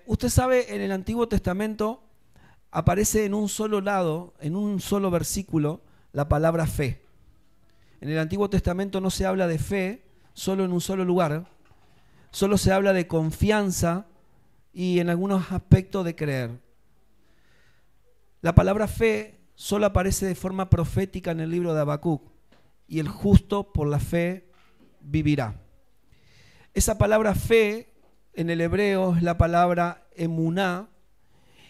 Usted sabe, en el Antiguo Testamento aparece en un solo lado, en un solo versículo, la palabra fe. En el Antiguo Testamento no se habla de fe solo en un solo lugar, solo se habla de confianza y en algunos aspectos de creer. La palabra fe solo aparece de forma profética en el libro de Habacuc, y el justo por la fe vivirá. Esa palabra fe en el hebreo es la palabra emuná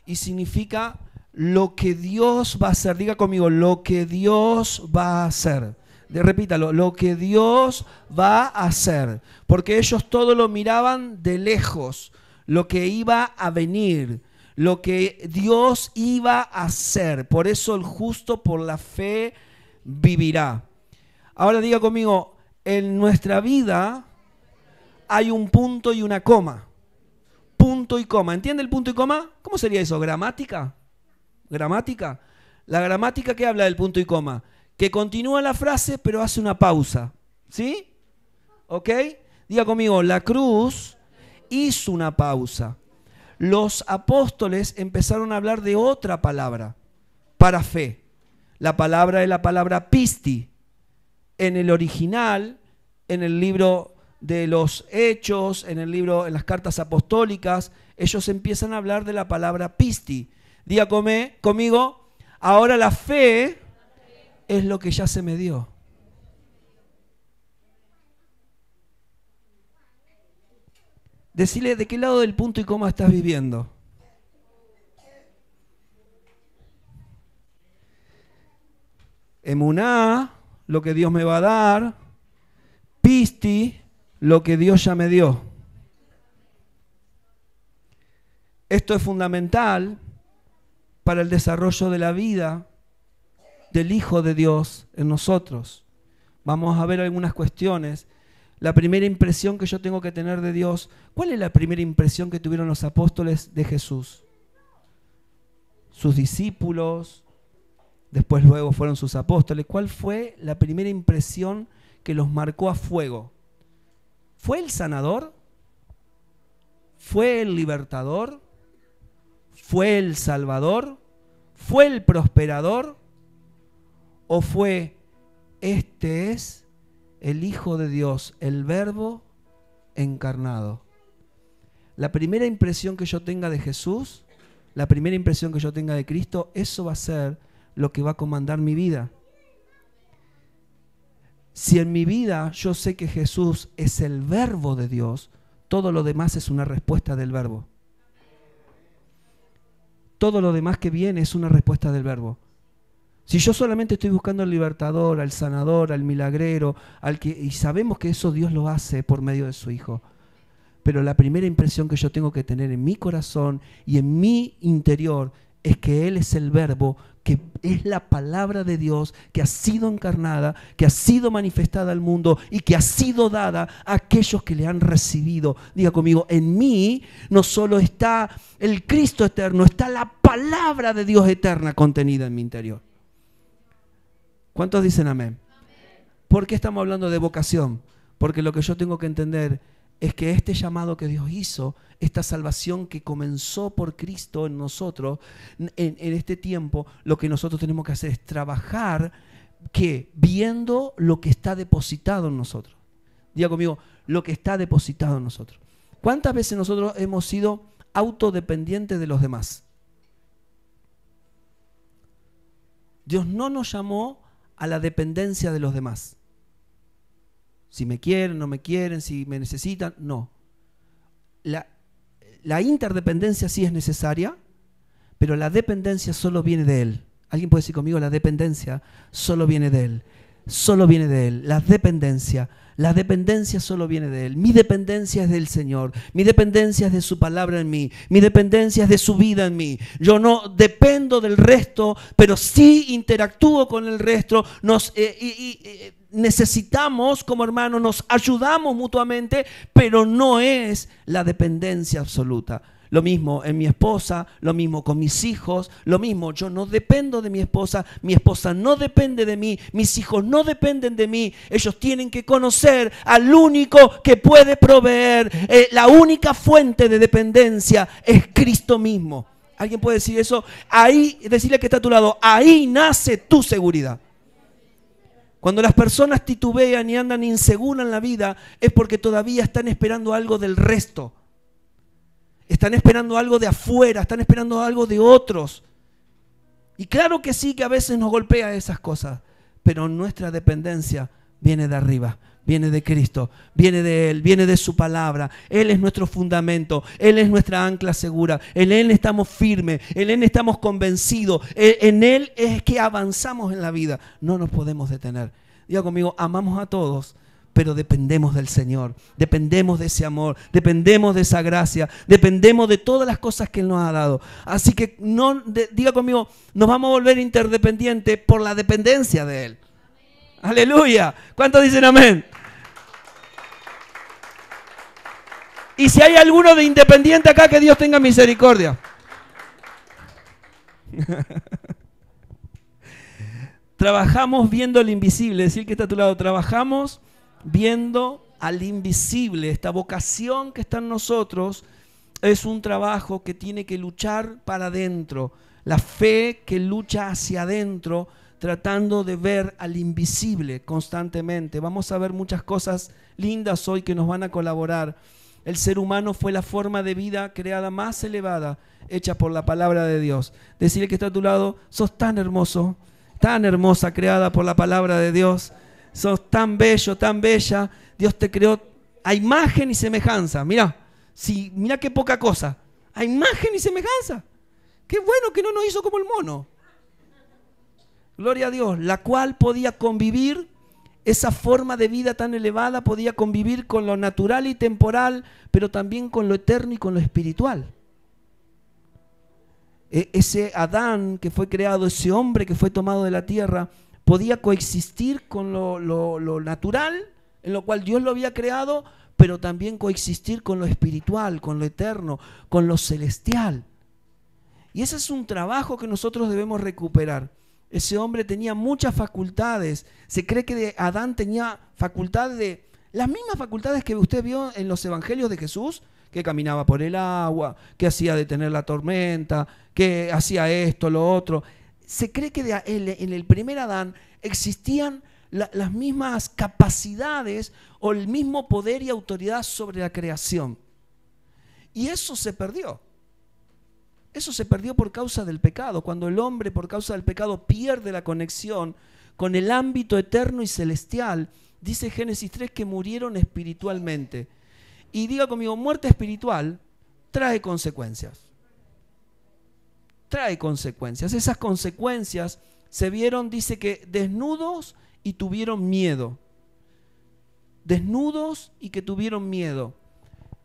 y significa lo que Dios va a hacer. Diga conmigo, lo que Dios va a hacer. Repítalo, lo que Dios va a hacer. Porque ellos todo lo miraban de lejos, lo que iba a venir, lo que Dios iba a hacer. Por eso el justo por la fe vivirá. Ahora diga conmigo, en nuestra vida hay un punto y una coma. Punto y coma. ¿Entiende el punto y coma? ¿Cómo sería eso? ¿Gramática? ¿Gramática? La gramática que habla del punto y coma. Que continúa la frase pero hace una pausa. ¿Sí? ¿Ok? Diga conmigo, la cruz hizo una pausa. Los apóstoles empezaron a hablar de otra palabra para fe. La palabra es la palabra pisti. En el original, en el libro de los Hechos, en en las cartas apostólicas, ellos empiezan a hablar de la palabra pisti. Diga conmigo, ahora la fe es lo que ya se me dio. Decile de qué lado del punto y coma estás viviendo. Emuná, lo que Dios me va a dar. Pisti, lo que Dios ya me dio. Esto es fundamental para el desarrollo de la vida del Hijo de Dios en nosotros. Vamos a ver algunas cuestiones. La primera impresión que yo tengo que tener de Dios. ¿Cuál es la primera impresión que tuvieron los apóstoles de Jesús? Sus discípulos, después luego fueron sus apóstoles. ¿Cuál fue la primera impresión que los marcó a fuego? ¿Fue el sanador? ¿Fue el libertador? ¿Fue el salvador? ¿Fue el prosperador? ¿O fue, este es el Hijo de Dios, el Verbo encarnado? La primera impresión que yo tenga de Jesús, la primera impresión que yo tenga de Cristo, eso va a ser lo que va a comandar mi vida. Si en mi vida yo sé que Jesús es el Verbo de Dios, todo lo demás es una respuesta del Verbo. Todo lo demás que viene es una respuesta del Verbo. Si yo solamente estoy buscando al libertador, al sanador, al milagrero, y sabemos que eso Dios lo hace por medio de su Hijo, pero la primera impresión que yo tengo que tener en mi corazón y en mi interior es que Él es el Verbo, que es la palabra de Dios, que ha sido encarnada, que ha sido manifestada al mundo y que ha sido dada a aquellos que le han recibido. Diga conmigo, en mí no solo está el Cristo eterno, está la palabra de Dios eterna contenida en mi interior. ¿Cuántos dicen amén? ¿Por qué estamos hablando de vocación? Porque lo que yo tengo que entender es que este llamado que Dios hizo, esta salvación que comenzó por Cristo en nosotros, en este tiempo, lo que nosotros tenemos que hacer es trabajar, ¿qué? Viendo lo que está depositado en nosotros. Diga conmigo, lo que está depositado en nosotros. ¿Cuántas veces nosotros hemos sido autodependientes de los demás? Dios no nos llamó a la dependencia de los demás. Si me quieren, no me quieren, si me necesitan, no. La interdependencia sí es necesaria, pero la dependencia solo viene de Él. ¿Alguien puede decir conmigo? La dependencia solo viene de Él. Solo viene de Él. La dependencia solo viene de Él. Mi dependencia es del Señor. Mi dependencia es de su palabra en mí. Mi dependencia es de su vida en mí. Yo no dependo del resto, pero sí interactúo con el resto. necesitamos como hermanos, nos ayudamos mutuamente, pero no es la dependencia absoluta. Lo mismo en mi esposa, lo mismo con mis hijos, lo mismo, yo no dependo de mi esposa no depende de mí, mis hijos no dependen de mí, ellos tienen que conocer al único que puede proveer, la única fuente de dependencia es Cristo mismo. ¿Alguien puede decir eso? Ahí, decirle que está a tu lado, ahí nace tu seguridad. Cuando las personas titubean y andan inseguras en la vida, es porque todavía están esperando algo del resto. Están esperando algo de afuera, están esperando algo de otros. Y claro que sí, que a veces nos golpea esas cosas, pero nuestra dependencia viene de arriba, viene de Cristo, viene de Él, viene de su palabra. Él es nuestro fundamento, Él es nuestra ancla segura, en Él estamos firmes, en Él estamos convencidos, en Él es que avanzamos en la vida, no nos podemos detener. Diga conmigo, amamos a todos, pero dependemos del Señor, dependemos de ese amor, dependemos de esa gracia, dependemos de todas las cosas que Él nos ha dado. Así que diga conmigo, nos vamos a volver interdependientes por la dependencia de Él. Aleluya. ¿Cuántos dicen amén? Y si hay alguno de independiente acá, que Dios tenga misericordia. Trabajamos viendo lo invisible. Decir que está a tu lado, trabajamos viendo al invisible. Esta vocación que está en nosotros es un trabajo que tiene que luchar para adentro. La fe que lucha hacia adentro, tratando de ver al invisible constantemente. Vamos a ver muchas cosas lindas hoy que nos van a colaborar. El ser humano fue la forma de vida creada más elevada, hecha por la palabra de Dios. Decirle que está a tu lado, sos tan hermoso, tan hermosa, creada por la palabra de Dios. Sos tan bello, tan bella. Dios te creó a imagen y semejanza. Mirá, mirá qué poca cosa. A imagen y semejanza. Qué bueno que no nos hizo como el mono. Gloria a Dios, la cual podía convivir, esa forma de vida tan elevada podía convivir con lo natural y temporal, pero también con lo eterno y con lo espiritual. Ese Adán que fue creado, ese hombre que fue tomado de la tierra, podía coexistir con lo natural, en lo cual Dios lo había creado, pero también coexistir con lo espiritual, con lo eterno, con lo celestial. Y ese es un trabajo que nosotros debemos recuperar. Ese hombre tenía muchas facultades. Se cree que Adán tenía facultades las mismas facultades que usted vio en los evangelios de Jesús, que caminaba por el agua, que hacía detener la tormenta, que hacía esto, lo otro. Se cree que en el primer Adán existían las mismas capacidades o el mismo poder y autoridad sobre la creación. Y eso se perdió. Eso se perdió por causa del pecado. Cuando el hombre por causa del pecado pierde la conexión con el ámbito eterno y celestial, dice Génesis 3 que murieron espiritualmente. Y diga conmigo, muerte espiritual trae consecuencias. Trae consecuencias. Esas consecuencias se vieron, dice que desnudos y tuvieron miedo. Desnudos y que tuvieron miedo.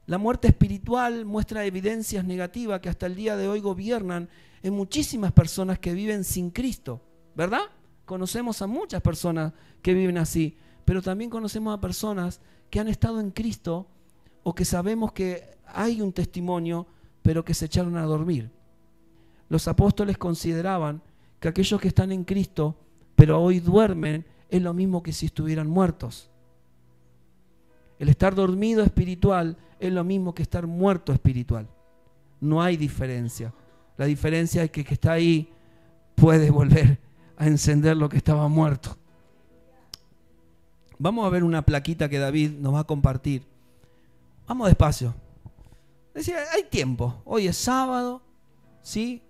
La muerte espiritual muestra evidencias negativas que hasta el día de hoy gobiernan en muchísimas personas que viven sin Cristo, ¿verdad? Conocemos a muchas personas que viven así, pero también conocemos a personas que han estado en Cristo o que sabemos que hay un testimonio, pero que se echaron a dormir. Los apóstoles consideraban que aquellos que están en Cristo, pero hoy duermen, es lo mismo que si estuvieran muertos. El estar dormido espiritual es lo mismo que estar muerto espiritual. No hay diferencia. La diferencia es que el que está ahí puede volver a encender lo que estaba muerto. Vamos a ver una plaquita que David nos va a compartir. Vamos despacio. Decía, hay tiempo. Hoy es sábado, ¿sí?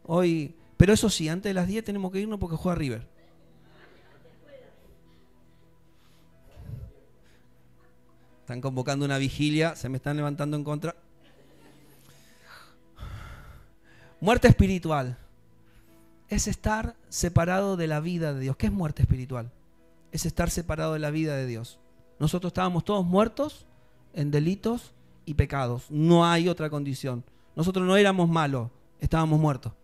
Hoy, pero eso sí, antes de las 10 tenemos que irnos porque juega River. Están convocando una vigilia, se me están levantando en contra. Muerte espiritual es estar separado de la vida de Dios. ¿Qué es muerte espiritual? Es estar separado de la vida de Dios. Nosotros estábamos todos muertos en delitos y pecados. No hay otra condición. Nosotros no éramos malos, estábamos muertos.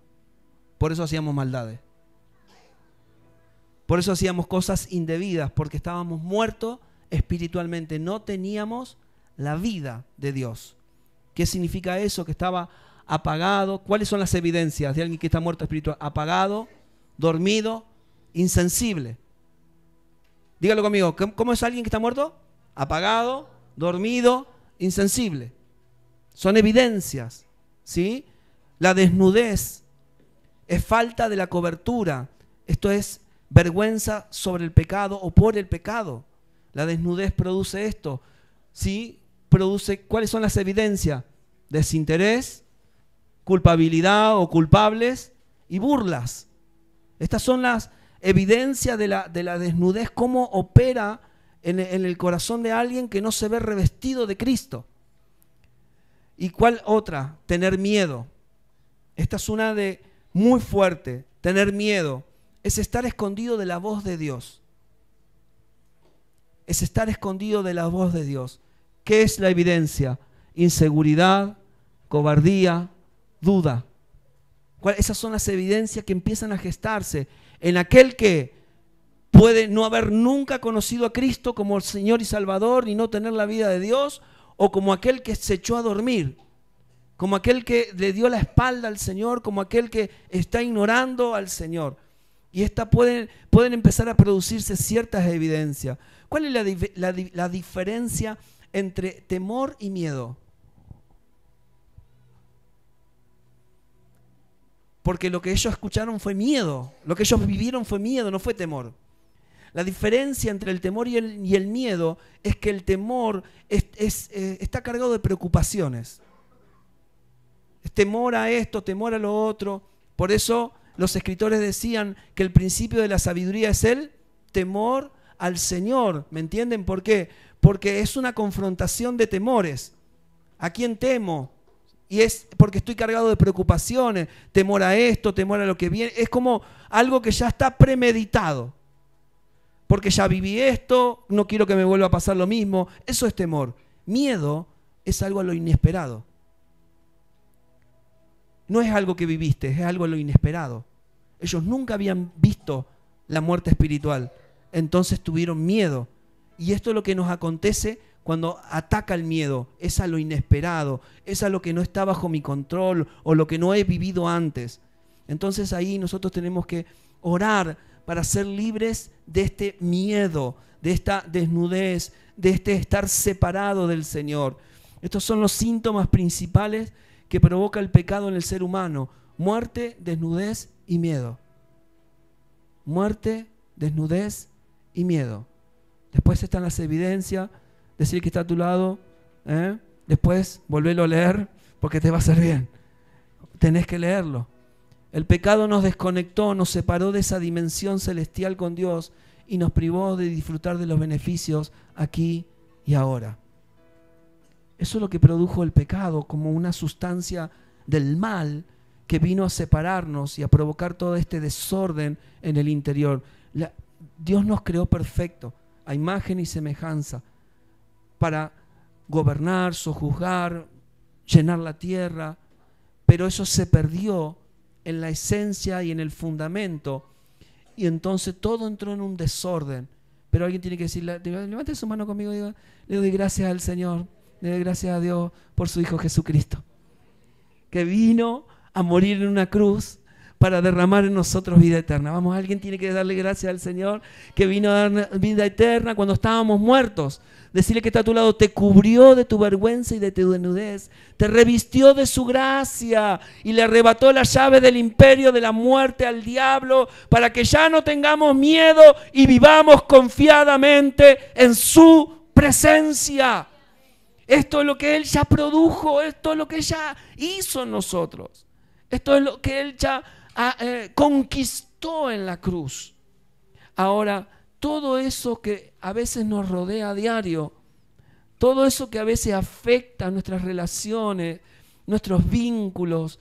Por eso hacíamos maldades. Por eso hacíamos cosas indebidas, porque estábamos muertos espiritualmente, no teníamos la vida de Dios. ¿Qué significa eso? Que estaba apagado. ¿Cuáles son las evidencias de alguien que está muerto espiritual? Apagado, dormido, insensible. Dígalo conmigo, ¿cómo es alguien que está muerto? Apagado, dormido, insensible. Son evidencias, ¿sí? La desnudez es falta de la cobertura. Esto es vergüenza sobre el pecado o por el pecado. La desnudez produce esto, ¿sí? Produce, ¿cuáles son las evidencias? Desinterés, culpabilidad o culpables y burlas. Estas son las evidencias de la desnudez, cómo opera en el corazón de alguien que no se ve revestido de Cristo. ¿Y cuál otra? Tener miedo. Esta es una de muy fuerte. Tener miedo es estar escondido de la voz de Dios. Es estar escondido de la voz de Dios. ¿Qué es la evidencia? Inseguridad, cobardía, duda. Esas son las evidencias que empiezan a gestarse en aquel que puede no haber nunca conocido a Cristo como el Señor y Salvador ni no tener la vida de Dios, o como aquel que se echó a dormir, como aquel que le dio la espalda al Señor, como aquel que está ignorando al Señor. Y pueden empezar a producirse ciertas evidencias. ¿Cuál es la diferencia entre temor y miedo? Porque lo que ellos escucharon fue miedo, lo que ellos vivieron fue miedo, no fue temor. La diferencia entre el temor y el miedo es que el temor está cargado de preocupaciones. Es temor a esto, temor a lo otro. Por eso los escritores decían que el principio de la sabiduría es el temor al Señor. ¿Me entienden por qué? Porque es una confrontación de temores. ¿A quién temo? Y es porque estoy cargado de preocupaciones, temor a esto, temor a lo que viene. Es como algo que ya está premeditado. Porque ya viví esto, no quiero que me vuelva a pasar lo mismo. Eso es temor. Miedo es algo a lo inesperado. No es algo que viviste, es algo a lo inesperado. Ellos nunca habían visto la muerte espiritual, entonces tuvieron miedo. Y esto es lo que nos acontece cuando ataca el miedo, es a lo inesperado, es a lo que no está bajo mi control o lo que no he vivido antes. Entonces ahí nosotros tenemos que orar para ser libres de este miedo, de esta desnudez, de este estar separado del Señor. Estos son los síntomas principales que provoca el pecado en el ser humano: muerte, desnudez y miedo. Muerte, desnudez y miedo. Después están las evidencias, decir que está a tu lado, después volverlo a leer porque te va a hacer bien. Tenés que leerlo. El pecado nos desconectó, nos separó de esa dimensión celestial con Dios y nos privó de disfrutar de los beneficios aquí y ahora. Eso es lo que produjo el pecado, como una sustancia del mal que vino a separarnos y a provocar todo este desorden en el interior. Dios nos creó perfecto, a imagen y semejanza, para gobernar, sojuzgar, llenar la tierra, pero eso se perdió en la esencia y en el fundamento, y entonces todo entró en un desorden. Pero alguien tiene que decir, levante su mano conmigo y diga, le doy gracias al Señor, le doy gracias a Dios por su Hijo Jesucristo, que vino a morir en una cruz para derramar en nosotros vida eterna. Vamos, alguien tiene que darle gracias al Señor que vino a dar vida eterna cuando estábamos muertos. Decirle que está a tu lado: te cubrió de tu vergüenza y de tu desnudez, te revistió de su gracia y le arrebató la llave del imperio de la muerte al diablo, para que ya no tengamos miedo y vivamos confiadamente en su presencia. Esto es lo que Él ya produjo, esto es lo que Él ya hizo en nosotros. Esto es lo que Él ya conquistó en la cruz. Ahora, todo eso que a veces nos rodea a diario, todo eso que a veces afecta nuestras relaciones, nuestros vínculos,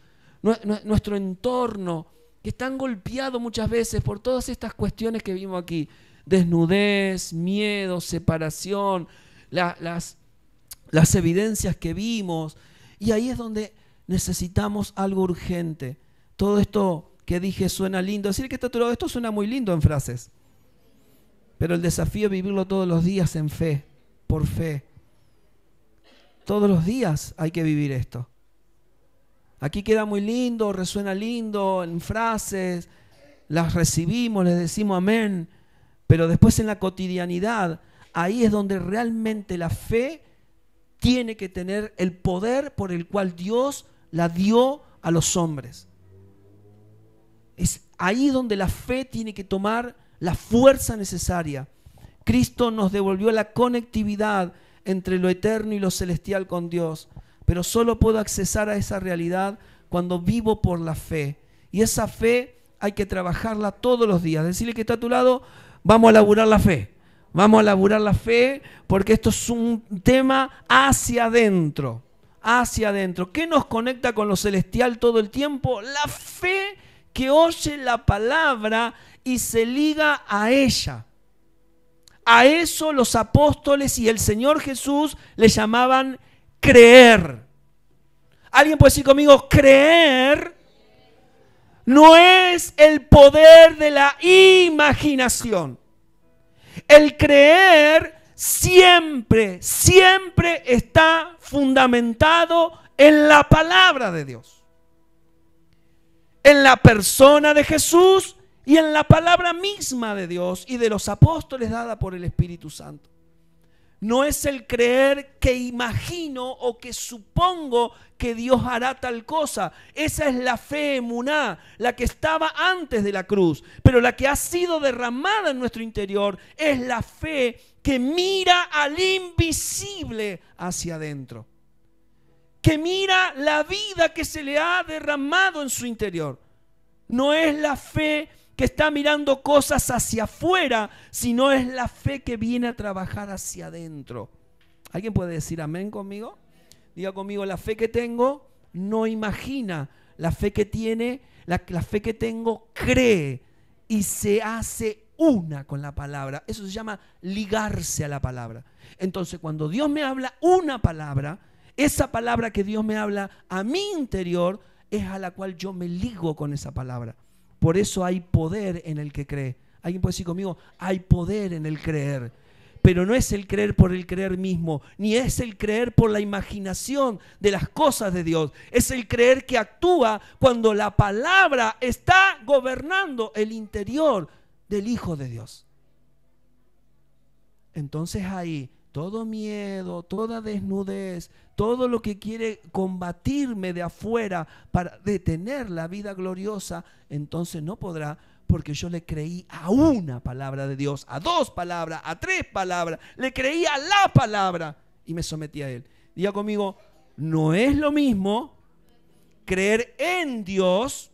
nuestro entorno, que están golpeados muchas veces por todas estas cuestiones que vimos aquí: desnudez, miedo, separación, las evidencias que vimos. Y ahí es donde necesitamos algo urgente. Todo esto que dije suena lindo. Decir que está a tu lado, esto suena muy lindo en frases. Pero el desafío es vivirlo todos los días en fe, por fe. Todos los días hay que vivir esto. Aquí queda muy lindo, resuena lindo en frases, las recibimos, les decimos amén, pero después en la cotidianidad, ahí es donde realmente la fe tiene que tener el poder por el cual Dios la dio a los hombres. Es ahí donde la fe tiene que tomar la fuerza necesaria. Cristo nos devolvió la conectividad entre lo eterno y lo celestial con Dios, pero solo puedo accesar a esa realidad cuando vivo por la fe. Y esa fe hay que trabajarla todos los días. Decirle que está a tu lado, vamos a laburar la fe. Vamos a laburar la fe porque esto es un tema hacia adentro. Hacia adentro. ¿Qué nos conecta con lo celestial todo el tiempo? La fe que oye la palabra y se liga a ella. A eso los apóstoles y el Señor Jesús le llamaban creer. ¿Alguien puede decir conmigo? Creer no es el poder de la imaginación. El creer siempre, siempre está fundamentado en la palabra de Dios. En la persona de Jesús y en la palabra misma de Dios y de los apóstoles dada por el Espíritu Santo. No es el creer que imagino o que supongo que Dios hará tal cosa. Esa es la fe emuná, la que estaba antes de la cruz. Pero la que ha sido derramada en nuestro interior es la fe que mira al invisible hacia adentro. Que mira la vida que se le ha derramado en su interior. No es la fe que está mirando cosas hacia afuera, sino es la fe que viene a trabajar hacia adentro. ¿Alguien puede decir amén conmigo? Diga conmigo, la fe que tengo no imagina, la fe que tiene, la fe que tengo cree y se hace una con la palabra. Eso se llama ligarse a la palabra. Entonces, cuando Dios me habla una palabra, esa palabra que Dios me habla a mi interior es a la cual yo me ligo con esa palabra. Por eso hay poder en el que cree. Alguien puede decir conmigo, hay poder en el creer. Pero no es el creer por el creer mismo, ni es el creer por la imaginación de las cosas de Dios. Es el creer que actúa cuando la palabra está gobernando el interior del Hijo de Dios. Entonces ahí, todo miedo, toda desnudez, todo lo que quiere combatirme de afuera para detener la vida gloriosa, entonces no podrá, porque yo le creí a una palabra de Dios, a dos palabras, a tres palabras, le creí a la palabra y me sometí a Él. Diga conmigo, no es lo mismo creer en Dios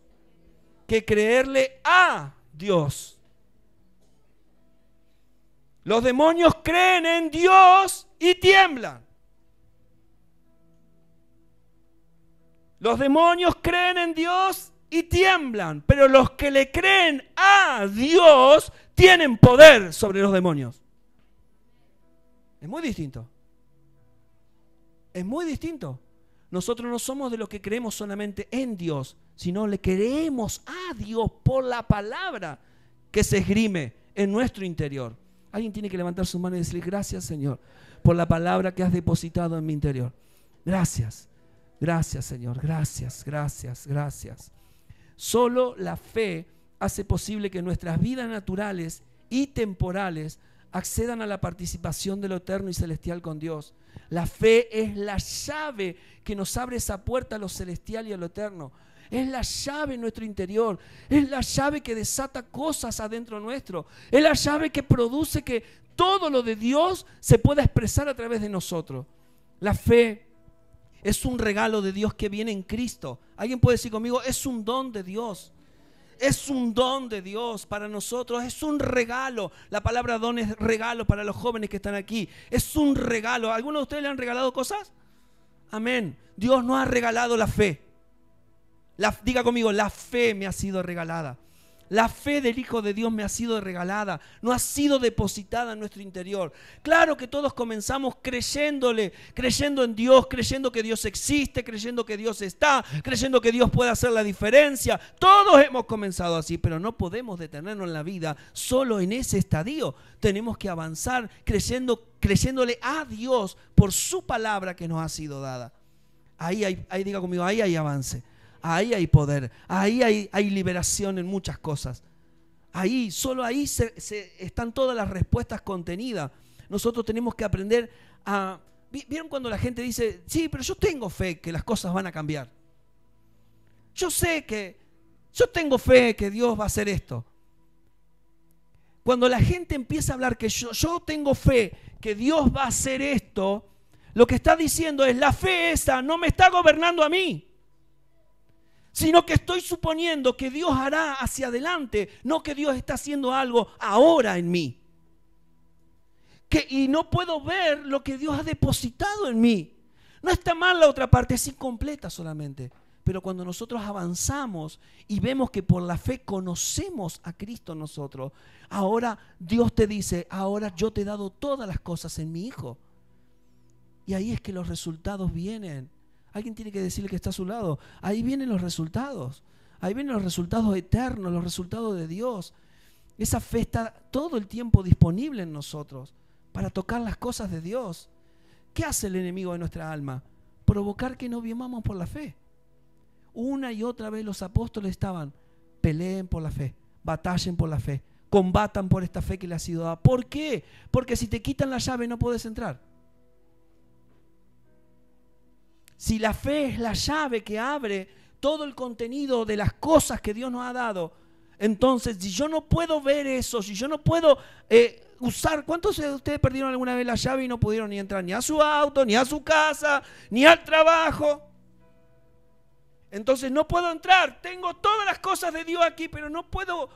que creerle a Dios. Los demonios creen en Dios y tiemblan. Los demonios creen en Dios y tiemblan, pero los que le creen a Dios tienen poder sobre los demonios. Es muy distinto. Es muy distinto. Nosotros no somos de los que creemos solamente en Dios, sino le creemos a Dios por la palabra que se esgrime en nuestro interior. Alguien tiene que levantar su mano y decirle, gracias Señor, por la palabra que has depositado en mi interior. Gracias, gracias Señor, gracias, gracias, gracias. Solo la fe hace posible que nuestras vidas naturales y temporales accedan a la participación de lo eterno y celestial con Dios. La fe es la llave que nos abre esa puerta a lo celestial y a lo eterno. Es la llave en nuestro interior. Es la llave que desata cosas adentro nuestro. Es la llave que produce que todo lo de Dios se pueda expresar a través de nosotros. La fe es un regalo de Dios que viene en Cristo. Alguien puede decir conmigo, es un don de Dios. Es un don de Dios para nosotros, es un regalo. La palabra don es regalo para los jóvenes que están aquí. Es un regalo. ¿A alguno de ustedes le han regalado cosas? Amén. Dios nos ha regalado la fe. Diga conmigo, la fe me ha sido regalada. La fe del Hijo de Dios me ha sido regalada, no ha sido depositada en nuestro interior. Claro que todos comenzamos creyéndole, creyendo en Dios, creyendo que Dios existe, creyendo que Dios está, creyendo que Dios puede hacer la diferencia. Todos hemos comenzado así, pero no podemos detenernos en la vida solo en ese estadio. Tenemos que avanzar creyéndole a Dios por su palabra que nos ha sido dada. Ahí diga conmigo, ahí hay avance. Ahí hay poder, ahí hay liberación en muchas cosas. Solo ahí están todas las respuestas contenidas. Nosotros tenemos que aprender a... ¿Vieron cuando la gente dice, sí, pero yo tengo fe que las cosas van a cambiar? Yo tengo fe que Dios va a hacer esto. Cuando la gente empieza a hablar que yo tengo fe que Dios va a hacer esto, lo que está diciendo es, la fe esa no me está gobernando a mí, sino que estoy suponiendo que Dios hará hacia adelante, no que Dios está haciendo algo ahora en mí. Y no puedo ver lo que Dios ha depositado en mí. No está mal la otra parte, es incompleta solamente. Pero cuando nosotros avanzamos y vemos que por la fe conocemos a Cristo nosotros, ahora Dios te dice, ahora yo te he dado todas las cosas en mi Hijo. Y ahí es que los resultados vienen. Alguien tiene que decirle que está a su lado. Ahí vienen los resultados. Ahí vienen los resultados eternos, los resultados de Dios. Esa fe está todo el tiempo disponible en nosotros para tocar las cosas de Dios. ¿Qué hace el enemigo de nuestra alma? Provocar que no vivamos por la fe. Una y otra vez los apóstoles estaban, peleen por la fe, batallen por la fe, combatan por esta fe que les ha sido dada. ¿Por qué? Porque si te quitan la llave no puedes entrar. Si la fe es la llave que abre todo el contenido de las cosas que Dios nos ha dado, entonces si yo no puedo ver eso, si yo no puedo usar, ¿cuántos de ustedes perdieron alguna vez la llave y no pudieron ni entrar ni a su auto, ni a su casa, ni al trabajo? Entonces no puedo entrar, tengo todas las cosas de Dios aquí, pero no puedo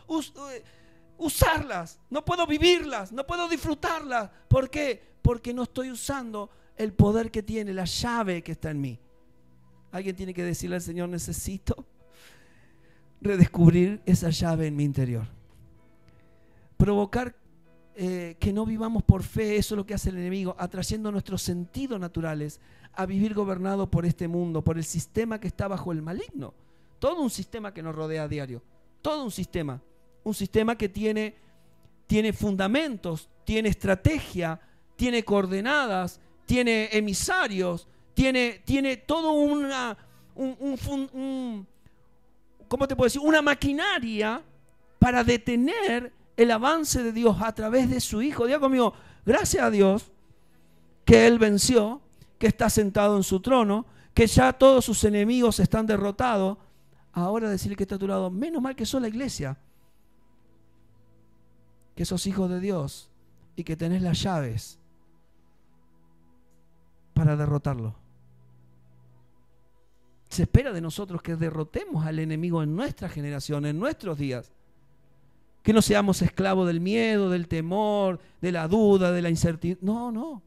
usarlas, no puedo vivirlas, no puedo disfrutarlas. ¿Por qué? Porque no estoy usando el poder que tiene, la llave que está en mí. Alguien tiene que decirle al Señor, necesito redescubrir esa llave en mi interior. Provocar que no vivamos por fe, eso es lo que hace el enemigo, atrayendo nuestros sentidos naturales a vivir gobernado por este mundo, por el sistema que está bajo el maligno. Todo un sistema que nos rodea a diario, todo un sistema que tiene fundamentos, tiene estrategia, tiene coordenadas, tiene emisarios, tiene todo ¿cómo te puedo decir? Una maquinaria para detener el avance de Dios a través de su Hijo. Diga conmigo, gracias a Dios que Él venció, que está sentado en su trono, que ya todos sus enemigos están derrotados. Ahora decirle que está a tu lado, menos mal que sos la iglesia, que sos hijos de Dios y que tenés las llaves para derrotarlo. Se espera de nosotros que derrotemos al enemigo en nuestra generación, en nuestros días. Que no seamos esclavos del miedo, del temor, de la duda, de la incertidumbre. No.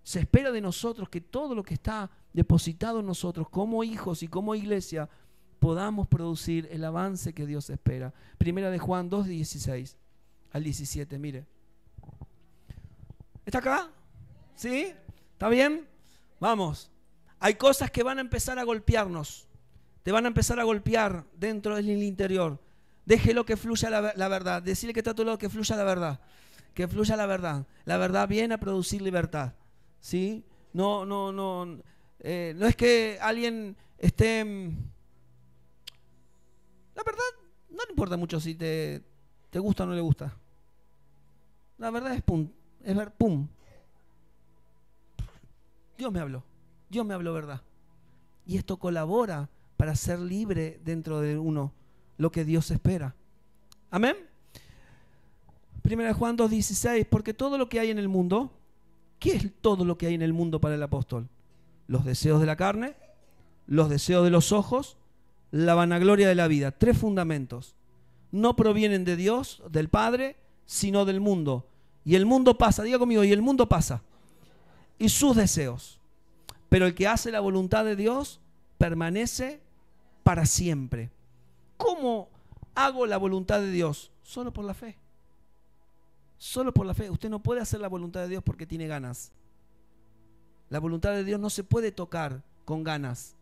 Se espera de nosotros que todo lo que está depositado en nosotros como hijos y como iglesia podamos producir el avance que Dios espera. Primera de Juan 2, 16 al 17, mire. ¿Está acá? ¿Sí? ¿Está bien? Vamos. Hay cosas que van a empezar a golpearnos. Te van a empezar a golpear dentro del interior. Déjelo que fluya la verdad. Decirle que está a tu lado que fluya la verdad. Que fluya la verdad. La verdad viene a producir libertad. ¿Sí? No es que alguien esté... La verdad, no le importa mucho si te gusta o no le gusta. La verdad es pum. Es ver, pum. Dios me habló verdad. Y esto colabora para ser libre dentro de uno, lo que Dios espera. Amén. Primera de Juan 2:16, porque todo lo que hay en el mundo, ¿qué es todo lo que hay en el mundo para el apóstol? Los deseos de la carne, los deseos de los ojos, la vanagloria de la vida. 3 fundamentos. No provienen de Dios, del Padre, sino del mundo. Y el mundo pasa, diga conmigo, y el mundo pasa. Y sus deseos. Pero el que hace la voluntad de Dios permanece para siempre. ¿Cómo hago la voluntad de Dios? Solo por la fe. Solo por la fe. Usted no puede hacer la voluntad de Dios porque tiene ganas. La voluntad de Dios no se puede tocar con ganas.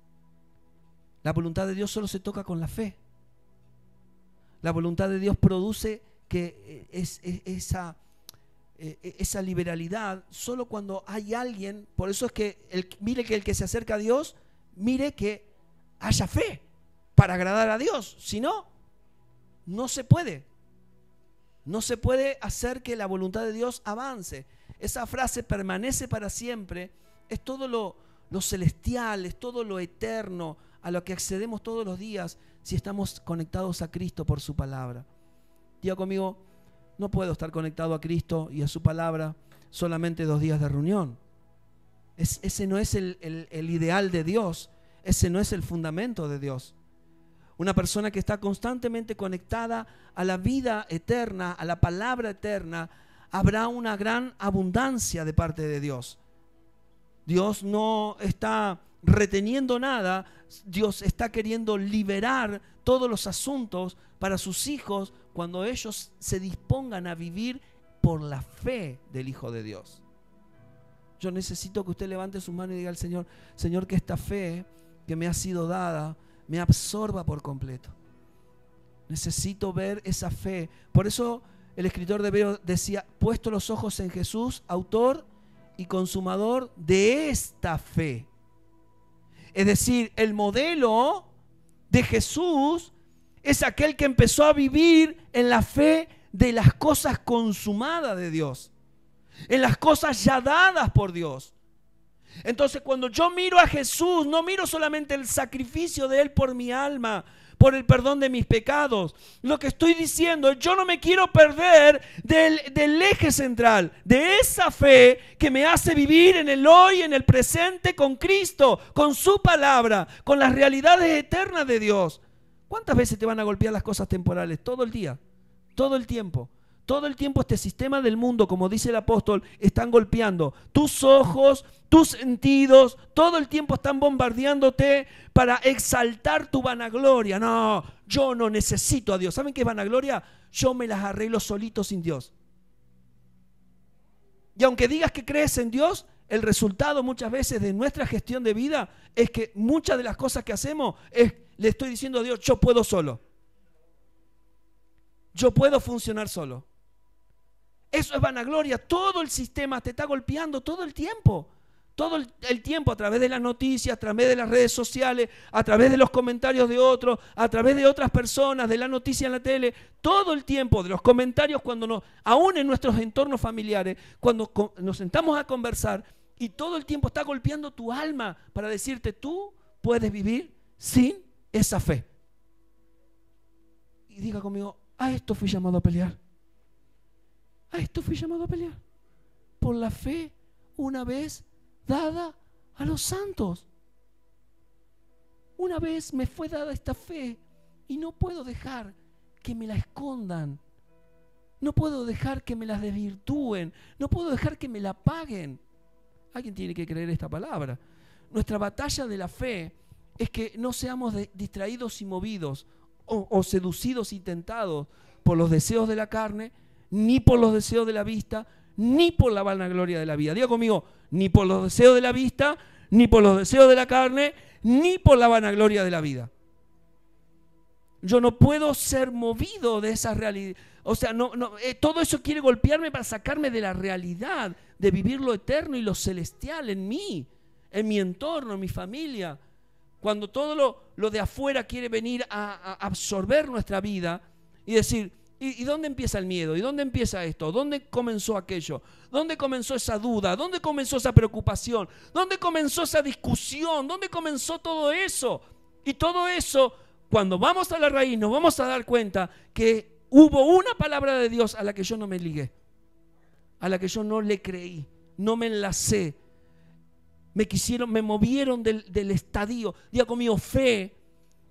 La voluntad de Dios solo se toca con la fe. La voluntad de Dios produce que esa liberalidad solo cuando hay alguien. Por eso es que mire que el que se acerca a Dios, mire que haya fe para agradar a Dios. Si no, no se puede. No se puede hacer que la voluntad de Dios avance. Esa frase permanece para siempre. Es todo lo celestial, es todo lo eterno a lo que accedemos todos los días si estamos conectados a Cristo por su palabra. Diga conmigo, no puedo estar conectado a Cristo y a su palabra solamente 2 días de reunión. Ese no es el ideal de Dios. Ese no es el fundamento de Dios. Una persona que está constantemente conectada a la vida eterna, a la palabra eterna, habrá una gran abundancia de parte de Dios. Dios no está reteniendo nada. Dios está queriendo liberar todos los asuntos para sus hijos cuando ellos se dispongan a vivir por la fe del Hijo de Dios. Yo necesito que usted levante su mano y diga al Señor: Señor, que esta fe que me ha sido dada me absorba por completo. Necesito ver esa fe. Por eso el escritor de Hebreos decía: puesto los ojos en Jesús, autor y consumador de esta fe. Es decir, el modelo de Jesús es aquel que empezó a vivir en la fe de las cosas consumadas de Dios, en las cosas ya dadas por Dios. Entonces, cuando yo miro a Jesús, no miro solamente el sacrificio de Él por mi alma, por el perdón de mis pecados. Lo que estoy diciendo es: yo no me quiero perder del eje central, de esa fe que me hace vivir en el hoy, en el presente, con Cristo, con su palabra, con las realidades eternas de Dios. ¿Cuántas veces te van a golpear las cosas temporales? Todo el día, todo el tiempo. Todo el tiempo este sistema del mundo, como dice el apóstol, están golpeando tus ojos, tus sentidos, todo el tiempo están bombardeándote para exaltar tu vanagloria. No, yo no necesito a Dios. ¿Saben qué es vanagloria? Yo me las arreglo solito sin Dios. Y aunque digas que crees en Dios, el resultado muchas veces de nuestra gestión de vida es que muchas de las cosas que hacemos le estoy diciendo a Dios: yo puedo solo. Yo puedo funcionar solo. Eso es vanagloria. Todo el sistema te está golpeando todo el tiempo. Todo el tiempo, a través de las noticias, a través de las redes sociales, a través de los comentarios de otros, a través de otras personas, de la noticia en la tele. Todo el tiempo, de los comentarios, aún en nuestros entornos familiares, cuando nos sentamos a conversar, y todo el tiempo está golpeando tu alma para decirte: tú puedes vivir sin esa fe. Y diga conmigo: a esto fui llamado a pelear. A esto fui llamado a pelear. Por la fe una vez dada a los santos. Una vez me fue dada esta fe y no puedo dejar que me la escondan. No puedo dejar que me la desvirtúen. No puedo dejar que me la paguen. Alguien tiene que creer esta palabra. Nuestra batalla de la fe es que no seamos distraídos y movidos o seducidos y tentados por los deseos de la carne, ni por los deseos de la vista, ni por la vanagloria de la vida. Diga conmigo: ni por los deseos de la vista, ni por los deseos de la carne, ni por la vanagloria de la vida. Yo no puedo ser movido de esa realidad. O sea, todo eso quiere golpearme para sacarme de la realidad de vivir lo eterno y lo celestial en mí, en mi entorno, en mi familia. Cuando todo lo de afuera quiere venir a absorber nuestra vida y decir: ¿y dónde empieza el miedo? ¿Y dónde empieza esto? ¿Dónde comenzó aquello? ¿Dónde comenzó esa duda? ¿Dónde comenzó esa preocupación? ¿Dónde comenzó esa discusión? ¿Dónde comenzó todo eso? Y todo eso, cuando vamos a la raíz, nos vamos a dar cuenta que hubo una palabra de Dios a la que yo no me ligué, a la que yo no le creí, no me enlacé. Me movieron del estadio. Diga conmigo: fe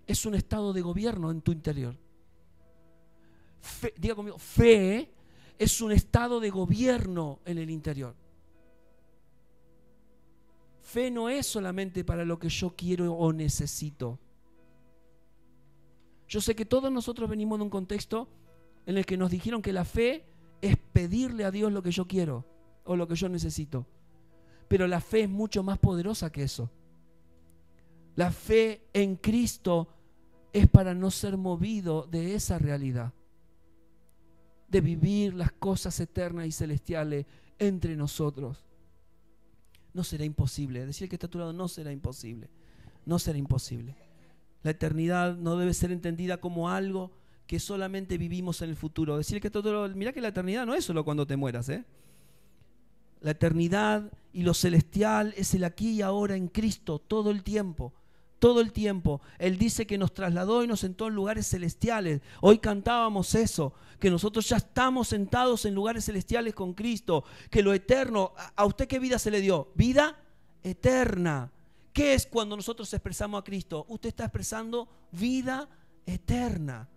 es un estado de gobierno en tu interior. Diga conmigo: fe es un estado de gobierno en el interior. Fe no es solamente para lo que yo quiero o necesito. Yo sé que todos nosotros venimos de un contexto en el que nos dijeron que la fe es pedirle a Dios lo que yo quiero o lo que yo necesito. Pero la fe es mucho más poderosa que eso. La fe en Cristo es para no ser movido de esa realidad, de vivir las cosas eternas y celestiales entre nosotros. No será imposible. Decir que está a tu lado, no será imposible. No será imposible. La eternidad no debe ser entendida como algo que solamente vivimos en el futuro. Decir que está a tu lado, mirá que la eternidad no es solo cuando te mueras, ¿eh? La eternidad y lo celestial es el aquí y ahora en Cristo todo el tiempo. Todo el tiempo. Él dice que nos trasladó y nos sentó en lugares celestiales. Hoy cantábamos eso, que nosotros ya estamos sentados en lugares celestiales con Cristo, que lo eterno, ¿a usted qué vida se le dio? Vida eterna. ¿Qué es cuando nosotros expresamos a Cristo? Usted está expresando vida eterna.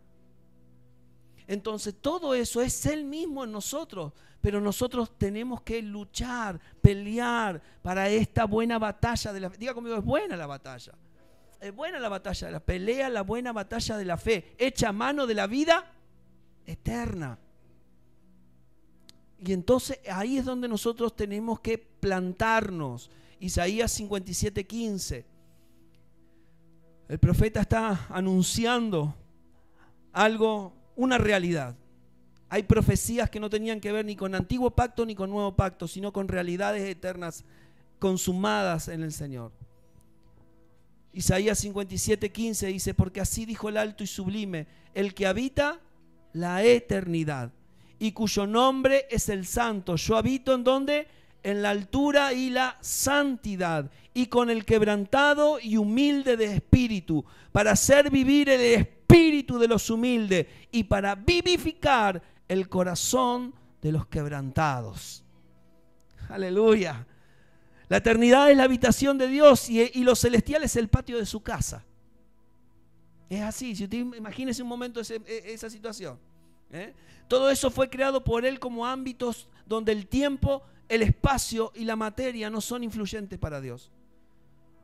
Entonces todo eso es Él mismo en nosotros, pero nosotros tenemos que luchar, pelear para esta buena batalla de la fe. Diga conmigo, es buena la batalla. Es buena la batalla de la pelea, la buena batalla de la fe, hecha a mano de la vida eterna. Y entonces ahí es donde nosotros tenemos que plantarnos. Isaías 57:15. El profeta está anunciando algo, una realidad. Hay profecías que no tenían que ver ni con antiguo pacto ni con nuevo pacto, sino con realidades eternas consumadas en el Señor. Isaías 57:15 dice, porque así dijo el alto y sublime, el que habita la eternidad y cuyo nombre es el santo. Yo habito ¿en dónde? En la altura y la santidad, y con el quebrantado y humilde de espíritu, para hacer vivir el espíritu de los humildes y para vivificar el corazón de los quebrantados. Aleluya. La eternidad es la habitación de Dios y lo celestial es el patio de su casa. Es así, si usted imagínese un momento esa situación. Todo eso fue creado por Él como ámbitos donde el tiempo, el espacio y la materia no son influyentes para Dios.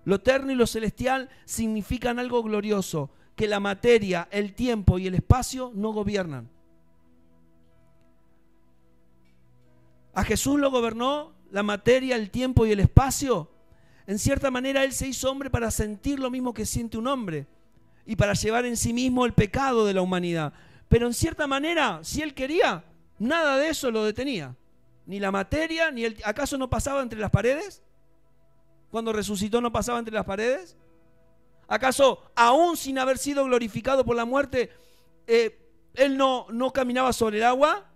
Lo eterno y lo celestial significan algo glorioso, que la materia, el tiempo y el espacio no gobiernan. A Jesús lo gobernó la materia, el tiempo y el espacio. En cierta manera Él se hizo hombre para sentir lo mismo que siente un hombre y para llevar en sí mismo el pecado de la humanidad. Pero en cierta manera, si Él quería, nada de eso lo detenía. Ni la materia, ni el... ¿Acaso no pasaba entre las paredes? Cuando resucitó no pasaba entre las paredes. ¿Acaso aún sin haber sido glorificado por la muerte, Él no caminaba sobre el agua?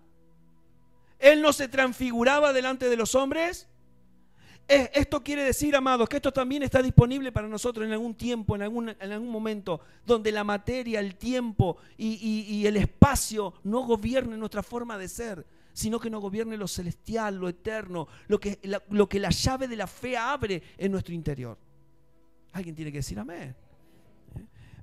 ¿Él no se transfiguraba delante de los hombres? Esto quiere decir, amados, que esto también está disponible para nosotros en algún tiempo, en algún momento, donde la materia, el tiempo y el espacio no gobiernen nuestra forma de ser, sino que nos gobierne lo celestial, lo eterno, lo que la llave de la fe abre en nuestro interior. Alguien tiene que decir amén.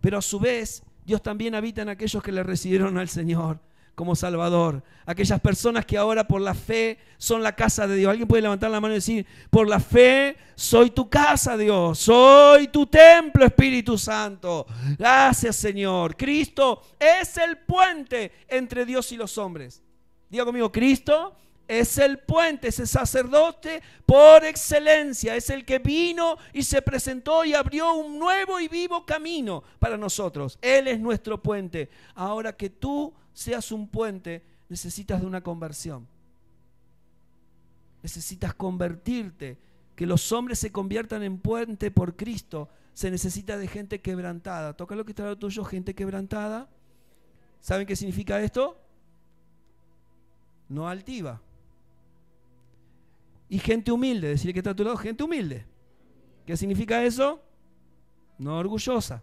Pero a su vez, Dios también habita en aquellos que le recibieron al Señor como Salvador. Aquellas personas que ahora por la fe son la casa de Dios. Alguien puede levantar la mano y decir, por la fe soy tu casa, Dios. Soy tu templo, Espíritu Santo. Gracias, Señor. Cristo es el puente entre Dios y los hombres. Diga conmigo, Cristo es el puente, ese sacerdote por excelencia. Es el que vino y se presentó y abrió un nuevo y vivo camino para nosotros. Él es nuestro puente. Ahora que tú seas un puente, necesitas de una conversión. Necesitas convertirte. Que los hombres se conviertan en puente por Cristo. Se necesita de gente quebrantada. Toca lo que está al lado tuyo, gente quebrantada. ¿Saben qué significa esto? No altiva. Y gente humilde. Decirle que está a tu lado, gente humilde. ¿Qué significa eso? No orgullosa.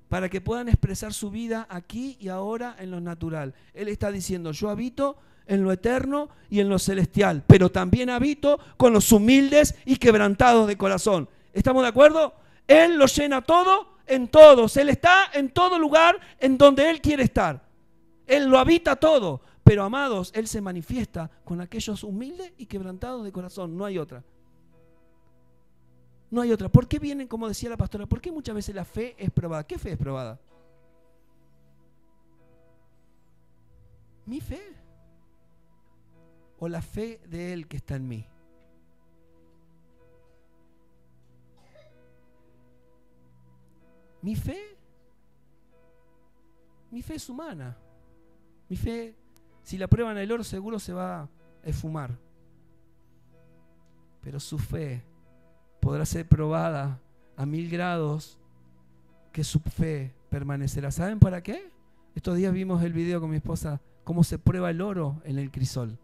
Para que puedan expresar su vida aquí y ahora en lo natural. Él está diciendo, yo habito en lo eterno y en lo celestial, pero también habito con los humildes y quebrantados de corazón. ¿Estamos de acuerdo? Él lo llena todo en todos. Él está en todo lugar en donde Él quiere estar. Él lo habita todo. Pero, amados, Él se manifiesta con aquellos humildes y quebrantados de corazón. No hay otra. No hay otra. ¿Por qué vienen, como decía la pastora, por qué muchas veces la fe es probada? ¿Qué fe es probada? ¿Mi fe? ¿O la fe de Él que está en mí? ¿Mi fe? Mi fe es humana. Mi fe, si la prueban el oro, seguro se va a esfumar. Pero su fe podrá ser probada a 1000 grados, que su fe permanecerá. ¿Saben para qué? Estos días vimos el video con mi esposa, cómo se prueba el oro en el crisol.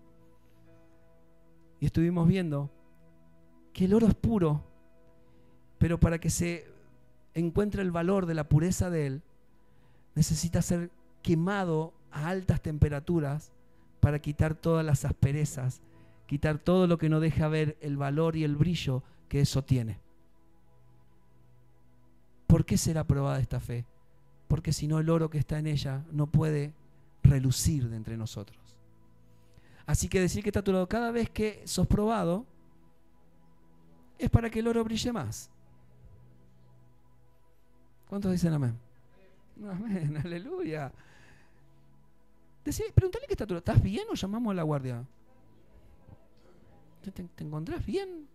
Y estuvimos viendo que el oro es puro, pero para que se encuentre el valor de la pureza de él, necesita ser quemado a altas temperaturas para quitar todas las asperezas, quitar todo lo que no deja ver el valor y el brillo que eso tiene. ¿Por qué será probada esta fe? Porque si no, el oro que está en ella no puede relucir de entre nosotros. Así que decir que está a tu lado cada vez que sos probado es para que el oro brille más. ¿Cuántos dicen amén? Amén, aleluya. Preguntale que está a tu lado. ¿Estás bien o llamamos a la guardia? ¿Te encontrás bien?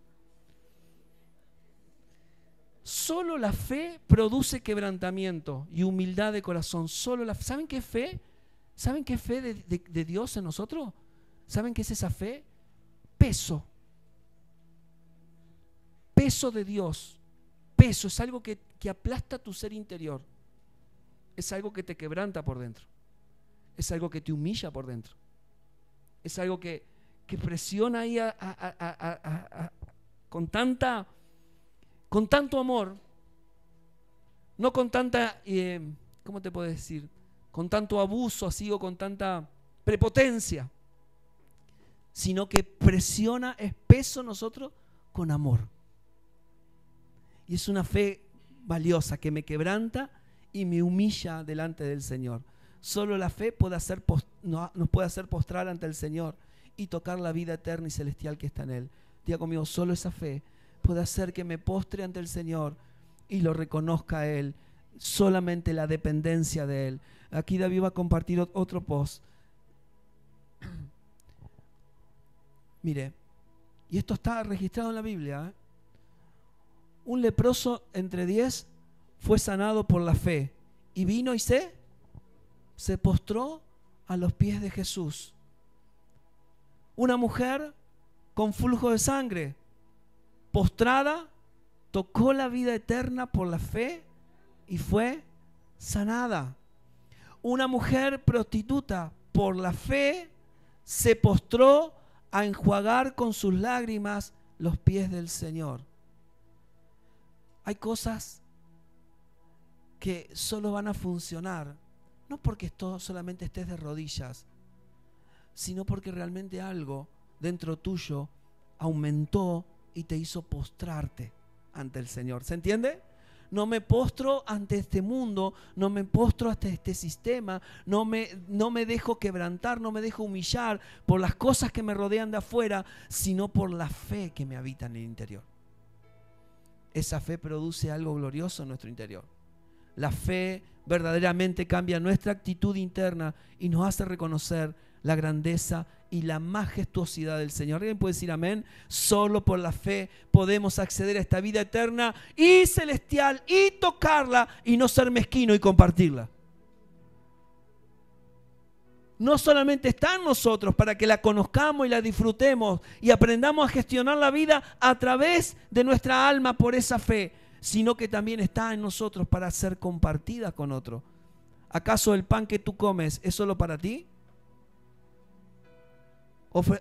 Solo la fe produce quebrantamiento y humildad de corazón. ¿Saben qué fe? ¿Saben qué fe de Dios en nosotros? ¿Saben qué es esa fe? Peso. Peso de Dios. Peso es algo que aplasta tu ser interior. Es algo que te quebranta por dentro. Es algo que te humilla por dentro. Es algo que presiona ahí con tanto amor, no con tanta, ¿cómo te puedo decir? Con tanto abuso así o con tanta prepotencia, sino que presiona espeso nosotros con amor. Y es una fe valiosa que me quebranta y me humilla delante del Señor. Solo la fe nos puede hacer postrar ante el Señor y tocar la vida eterna y celestial que está en Él. Diga conmigo, solo esa fe puede hacer que me postre ante el Señor y lo reconozca a Él. Solamente la dependencia de Él. Aquí David va a compartir otro post. Mire, y esto está registrado en la Biblia, ¿eh? Un leproso entre 10 fue sanado por la fe y vino y se postró a los pies de Jesús. Una mujer con flujo de sangre, postrada, tocó la vida eterna por la fe y fue sanada. Una mujer prostituta, por la fe, se postró a enjuagar con sus lágrimas los pies del Señor. Hay cosas que solo van a funcionar, no porque solamente estés de rodillas, sino porque realmente algo dentro tuyo aumentó y te hizo postrarte ante el Señor. ¿Se entiende? No me postro ante este mundo, no me postro ante este sistema, no me dejo quebrantar, no me dejo humillar por las cosas que me rodean de afuera, sino por la fe que me habita en el interior. Esa fe produce algo glorioso en nuestro interior. La fe verdaderamente cambia nuestra actitud interna y nos hace reconocer la grandeza y la majestuosidad del Señor. ¿Alguien puede decir amén? Solo por la fe podemos acceder a esta vida eterna y celestial y tocarla y no ser mezquino y compartirla. No solamente está en nosotros para que la conozcamos y la disfrutemos y aprendamos a gestionar la vida a través de nuestra alma por esa fe, sino que también está en nosotros para ser compartida con otro. ¿Acaso el pan que tú comes es solo para ti?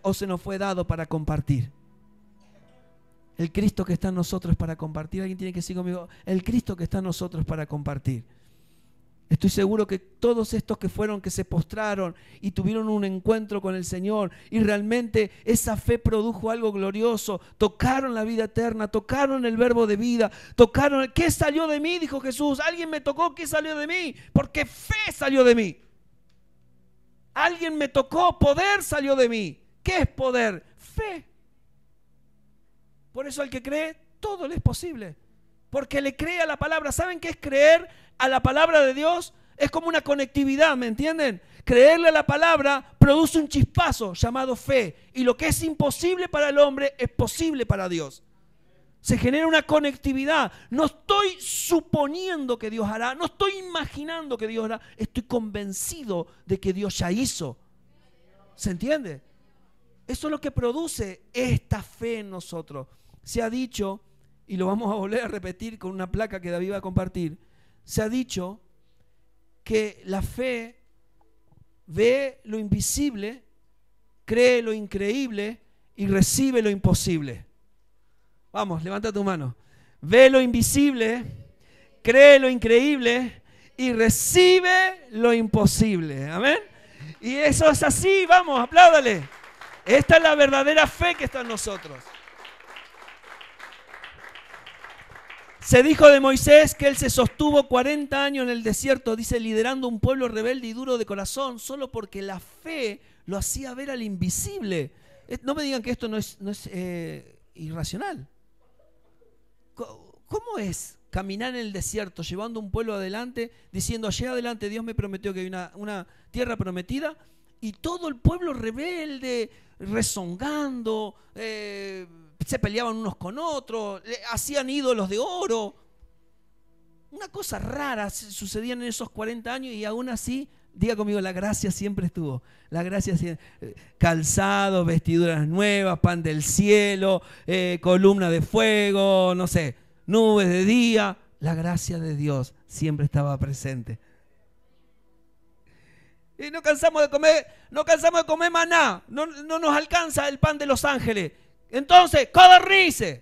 ¿O se nos fue dado para compartir? El Cristo que está en nosotros es para compartir. Alguien tiene que decir conmigo, el Cristo que está en nosotros es para compartir. Estoy seguro que todos estos que se postraron y tuvieron un encuentro con el Señor y realmente esa fe produjo algo glorioso, tocaron la vida eterna, tocaron el verbo de vida, tocaron, ¿qué salió de mí? Dijo Jesús, alguien me tocó, ¿qué salió de mí? Porque fe salió de mí. Alguien me tocó, poder salió de mí. ¿Qué es poder? Fe. Por eso al que cree, todo le es posible. Porque le cree a la palabra. ¿Saben qué es creer a la palabra de Dios? Es como una conectividad, ¿me entienden? creerle a la palabra produce un chispazo llamado fe. Y lo que es imposible para el hombre es posible para Dios. Se genera una conectividad. No estoy suponiendo que Dios hará, no estoy imaginando que Dios hará, estoy convencido de que Dios ya hizo. ¿Se entiende? Eso es lo que produce esta fe en nosotros. Se ha dicho, y lo vamos a volver a repetir con una placa que David va a compartir, se ha dicho que la fe ve lo invisible, cree lo increíble y recibe lo imposible. Vamos, levanta tu mano. Ve lo invisible, cree lo increíble y recibe lo imposible. Amén. Y eso es así, vamos, apláudale. Esta es la verdadera fe que está en nosotros. Se dijo de Moisés que él se sostuvo 40 años en el desierto, dice, liderando un pueblo rebelde y duro de corazón, solo porque la fe lo hacía ver al invisible. No me digan que esto no es irracional. ¿Cómo es caminar en el desierto, llevando un pueblo adelante, diciendo, allá adelante Dios me prometió que hay una tierra prometida, y todo el pueblo rebelde, rezongando, se peleaban unos con otros, hacían ídolos de oro? Una cosa rara sucedía en esos 40 años y aún así, diga conmigo, la gracia siempre estuvo. La gracia siempre, calzado, vestiduras nuevas, pan del cielo, columna de fuego, no sé, nubes de día. La gracia de Dios siempre estaba presente. Y no cansamos de comer maná, no nos alcanza el pan de los ángeles. Entonces, codornices,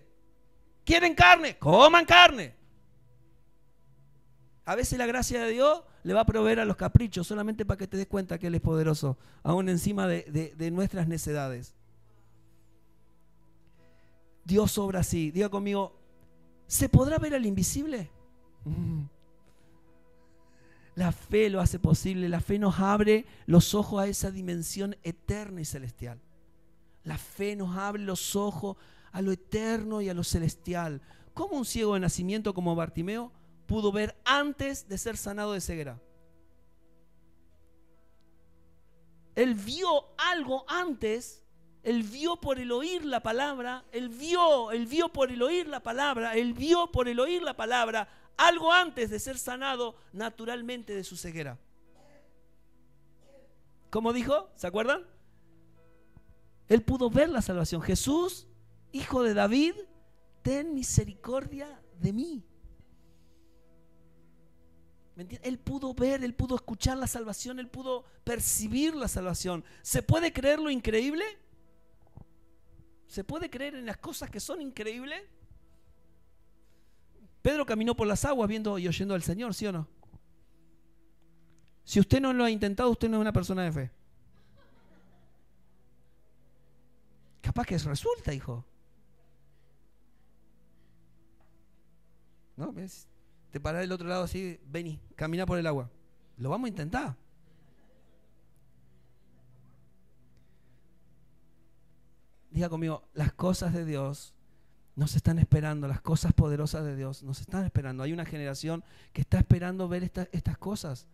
¿quieren carne? Coman carne. A veces la gracia de Dios le va a proveer a los caprichos, solamente para que te des cuenta que Él es poderoso, aún encima de nuestras necedades. Dios obra así. Diga conmigo, ¿se podrá ver al invisible? La fe lo hace posible. La fe nos abre los ojos a esa dimensión eterna y celestial. La fe nos abre los ojos a lo eterno y a lo celestial. ¿Cómo un ciego de nacimiento como Bartimeo pudo ver antes de ser sanado de ceguera? Él vio algo antes, él vio por el oír la palabra, él vio por el oír la palabra, él vio por el oír la palabra algo antes de ser sanado naturalmente de su ceguera. ¿Cómo dijo? ¿Se acuerdan? Él pudo ver la salvación. Jesús, hijo de David, ten misericordia de mí. ¿Me entiendes? Él pudo ver, él pudo escuchar la salvación, él pudo percibir la salvación. ¿Se puede creer lo increíble? ¿Se puede creer en las cosas que son increíbles? Pedro caminó por las aguas viendo y oyendo al Señor, ¿sí o no? Si usted no lo ha intentado, usted no es una persona de fe. Capaz que resulta, hijo. ¿No? ¿Ves? Te parás del otro lado así, vení, camina por el agua. Lo vamos a intentar. Diga conmigo, las cosas de Dios nos están esperando, las cosas poderosas de Dios nos están esperando. Hay una generación que está esperando ver estas cosas.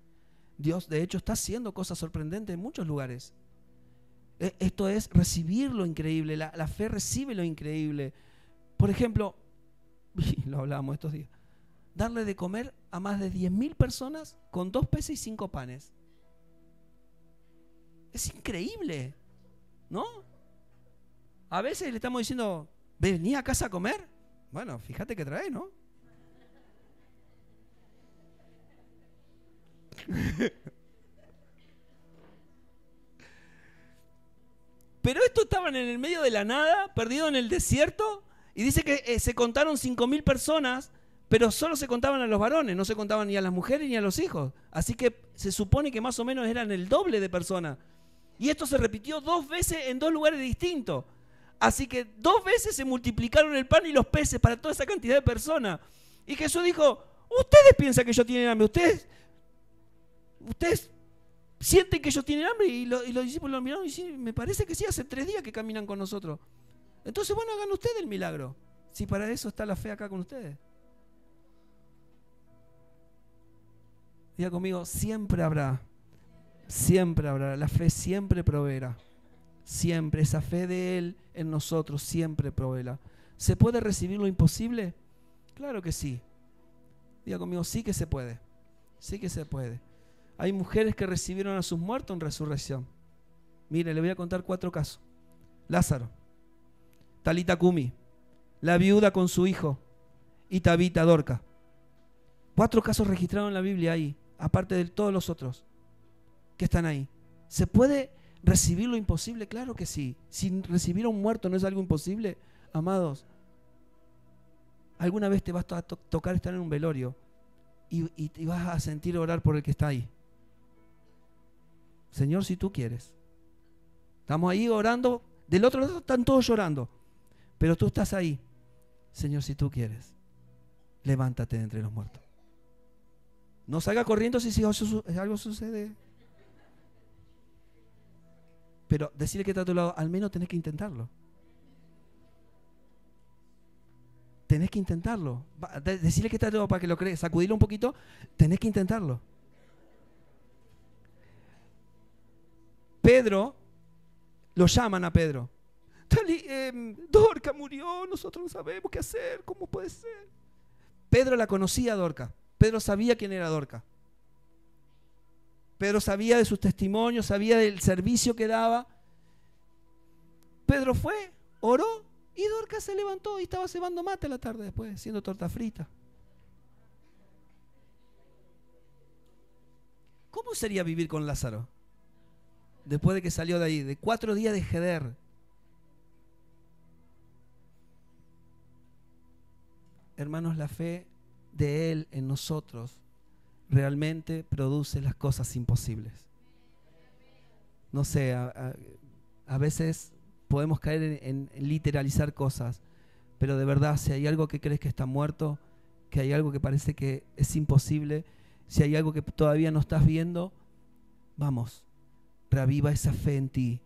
Dios, de hecho, está haciendo cosas sorprendentes en muchos lugares. Esto es recibir lo increíble. La fe recibe lo increíble. Por ejemplo, lo hablábamos estos días, darle de comer a más de 10.000 personas con 2 peces y 5 panes. Es increíble, ¿no? A veces le estamos diciendo, ¿vení a casa a comer? Bueno, fíjate que trae, ¿no? Pero estos estaban en el medio de la nada, perdidos en el desierto, y dice que se contaron 5.000 personas, pero solo se contaban a los varones, no se contaban ni a las mujeres ni a los hijos. Así que se supone que más o menos eran el doble de personas. Y esto se repitió 2 veces en 2 lugares distintos. Así que 2 veces se multiplicaron el pan y los peces para toda esa cantidad de personas. Y Jesús dijo, ustedes piensan que ellos tienen hambre, ustedes sienten que ellos tienen hambre. Y los discípulos lo miraron y dijeron, me parece que sí, hace 3 días que caminan con nosotros. Entonces, bueno, hagan ustedes el milagro. Si para eso está la fe acá con ustedes. Diga conmigo, siempre habrá Siempre habrá, la fe siempre proveerá. Siempre, esa fe de Él en nosotros siempre proveerá. ¿Se puede recibir lo imposible? Claro que sí. Diga conmigo, sí que se puede. Sí que se puede. Hay mujeres que recibieron a sus muertos en resurrección. Mire, le voy a contar 4 casos. Lázaro, Talita Cumi, la viuda con su hijo y Tabita Dorca. 4 casos registrados en la Biblia ahí, aparte de todos los otros que están ahí. ¿Se puede recibir lo imposible? Claro que sí. Si recibir a un muerto no es algo imposible, amados, alguna vez te vas a tocar estar en un velorio y vas a sentir orar por el que está ahí. Señor, si tú quieres. Estamos ahí orando, del otro lado están todos llorando, pero tú estás ahí. Señor, si tú quieres, levántate de entre los muertos. No salga corriendo si algo sucede. Pero decirle que está a tu lado, al menos tenés que intentarlo. Tenés que intentarlo. Decirle que está a tu lado para que lo crees, sacudirlo un poquito, tenés que intentarlo. Pedro, lo llaman a Pedro. Dorca murió, nosotros no sabemos qué hacer, ¿cómo puede ser? Pedro la conocía a Dorca. Pedro sabía quién era Dorca. Pedro sabía de sus testimonios, sabía del servicio que daba. Pedro fue, oró y Dorca se levantó y estaba cebando mate a la tarde después, haciendo torta frita. ¿Cómo sería vivir con Lázaro? Después de que salió de ahí, de 4 días de jeder. Hermanos, la fe de Él en nosotros realmente produce las cosas imposibles. No sé, a veces podemos caer en literalizar cosas, pero de verdad, si hay algo que crees que está muerto, que hay algo que parece que es imposible, si hay algo que todavía no estás viendo, vamos, reaviva esa fe en ti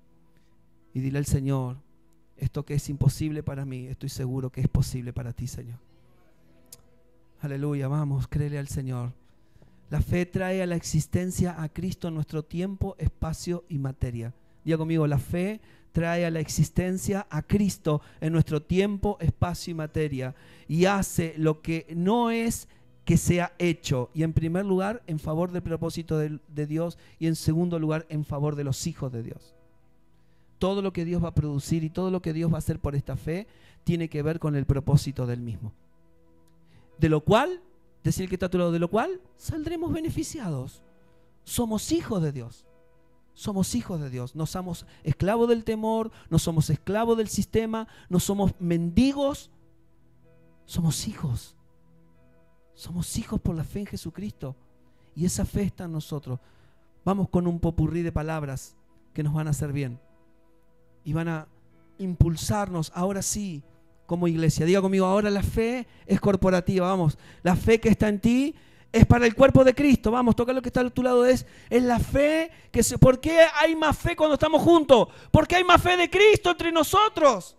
y dile al Señor, esto que es imposible para mí, estoy seguro que es posible para ti, Señor. Aleluya, vamos, créele al Señor. La fe trae a la existencia a Cristo en nuestro tiempo, espacio y materia. Diga conmigo, la fe trae a la existencia a Cristo en nuestro tiempo, espacio y materia. Y hace lo que no es que sea hecho. Y en primer lugar, en favor del propósito de Dios. Y en segundo lugar, en favor de los hijos de Dios. Todo lo que Dios va a producir y todo lo que Dios va a hacer por esta fe tiene que ver con el propósito del mismo. De lo cual, decir que está a tu lado, de lo cual saldremos beneficiados. Somos hijos de Dios. Somos hijos de Dios. No somos esclavos del temor, no somos esclavos del sistema, no somos mendigos. Somos hijos. Somos hijos por la fe en Jesucristo. Y esa fe está en nosotros. Vamos con un popurrí de palabras que nos van a hacer bien. Y van a impulsarnos, ahora sí, como iglesia. Diga conmigo, ahora la fe es corporativa, vamos. La fe que está en ti es para el cuerpo de Cristo. Vamos, toca lo que está a tu lado, es la fe que se... ¿Por qué hay más fe cuando estamos juntos? Porque hay más fe de Cristo entre nosotros.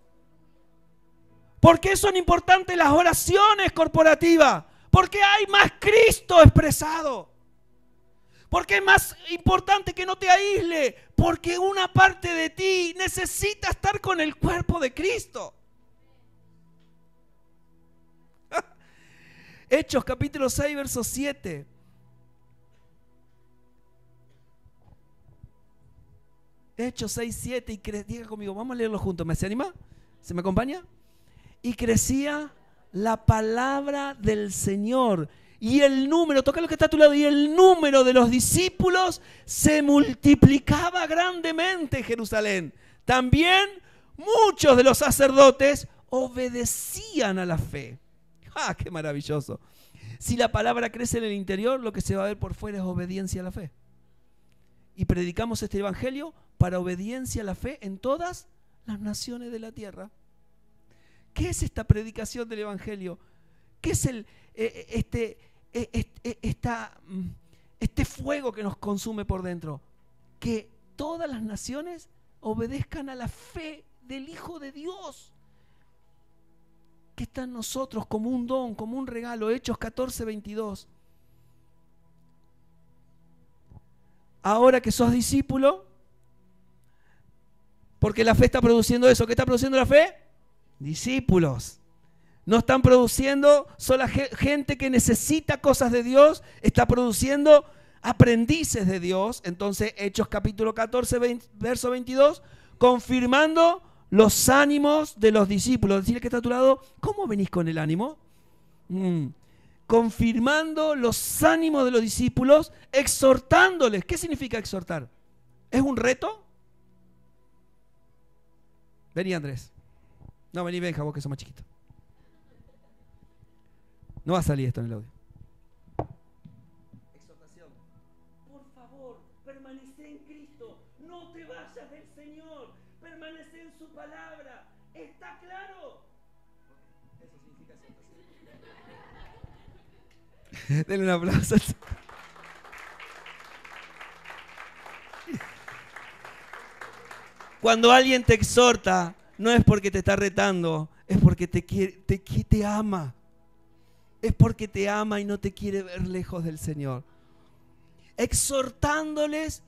¿Por qué son importantes las oraciones corporativas? Porque hay más Cristo expresado. Porque es más importante que no te aísle. Porque una parte de ti necesita estar con el cuerpo de Cristo. Hechos capítulo 6, verso 7. Hechos 6, 7. Y diga conmigo, vamos a leerlo juntos. ¿Me se anima? ¿Se me acompaña? Y crecía la palabra del Señor. Y el número, toca lo que está a tu lado, y el número de los discípulos se multiplicaba grandemente en Jerusalén. También muchos de los sacerdotes obedecían a la fe. ¡Ah, qué maravilloso! Si la palabra crece en el interior, lo que se va a ver por fuera es obediencia a la fe. Y predicamos este evangelio para obediencia a la fe en todas las naciones de la tierra. ¿Qué es esta predicación del evangelio? ¿Qué es este fuego que nos consume por dentro? Que todas las naciones obedezcan a la fe del Hijo de Dios, que está en nosotros como un don, como un regalo. Hechos 14, 22. ahora que sos discípulo, porque la fe está produciendo eso. ¿Qué está produciendo la fe? Discípulos. No están produciendo sola gente que necesita cosas de Dios, está produciendo aprendices de Dios. Entonces, Hechos capítulo 14, verso 22, confirmando los ánimos de los discípulos. Decirle que está a tu lado, ¿cómo venís con el ánimo? Confirmando los ánimos de los discípulos, exhortándoles. ¿Qué significa exhortar? ¿Es un reto? Vení, Andrés. No, vení, Benja, vos que sos más chiquito. No va a salir esto en el audio. Exhortación. Por favor, permanece en Cristo. No te vayas del Señor. Permanece en su palabra. ¿Está claro? Eso significa exhortación. Denle un aplauso. Cuando alguien te exhorta, no es porque te está retando, es porque te ama. Es porque te ama y no te quiere ver lejos del Señor. Exhortándoles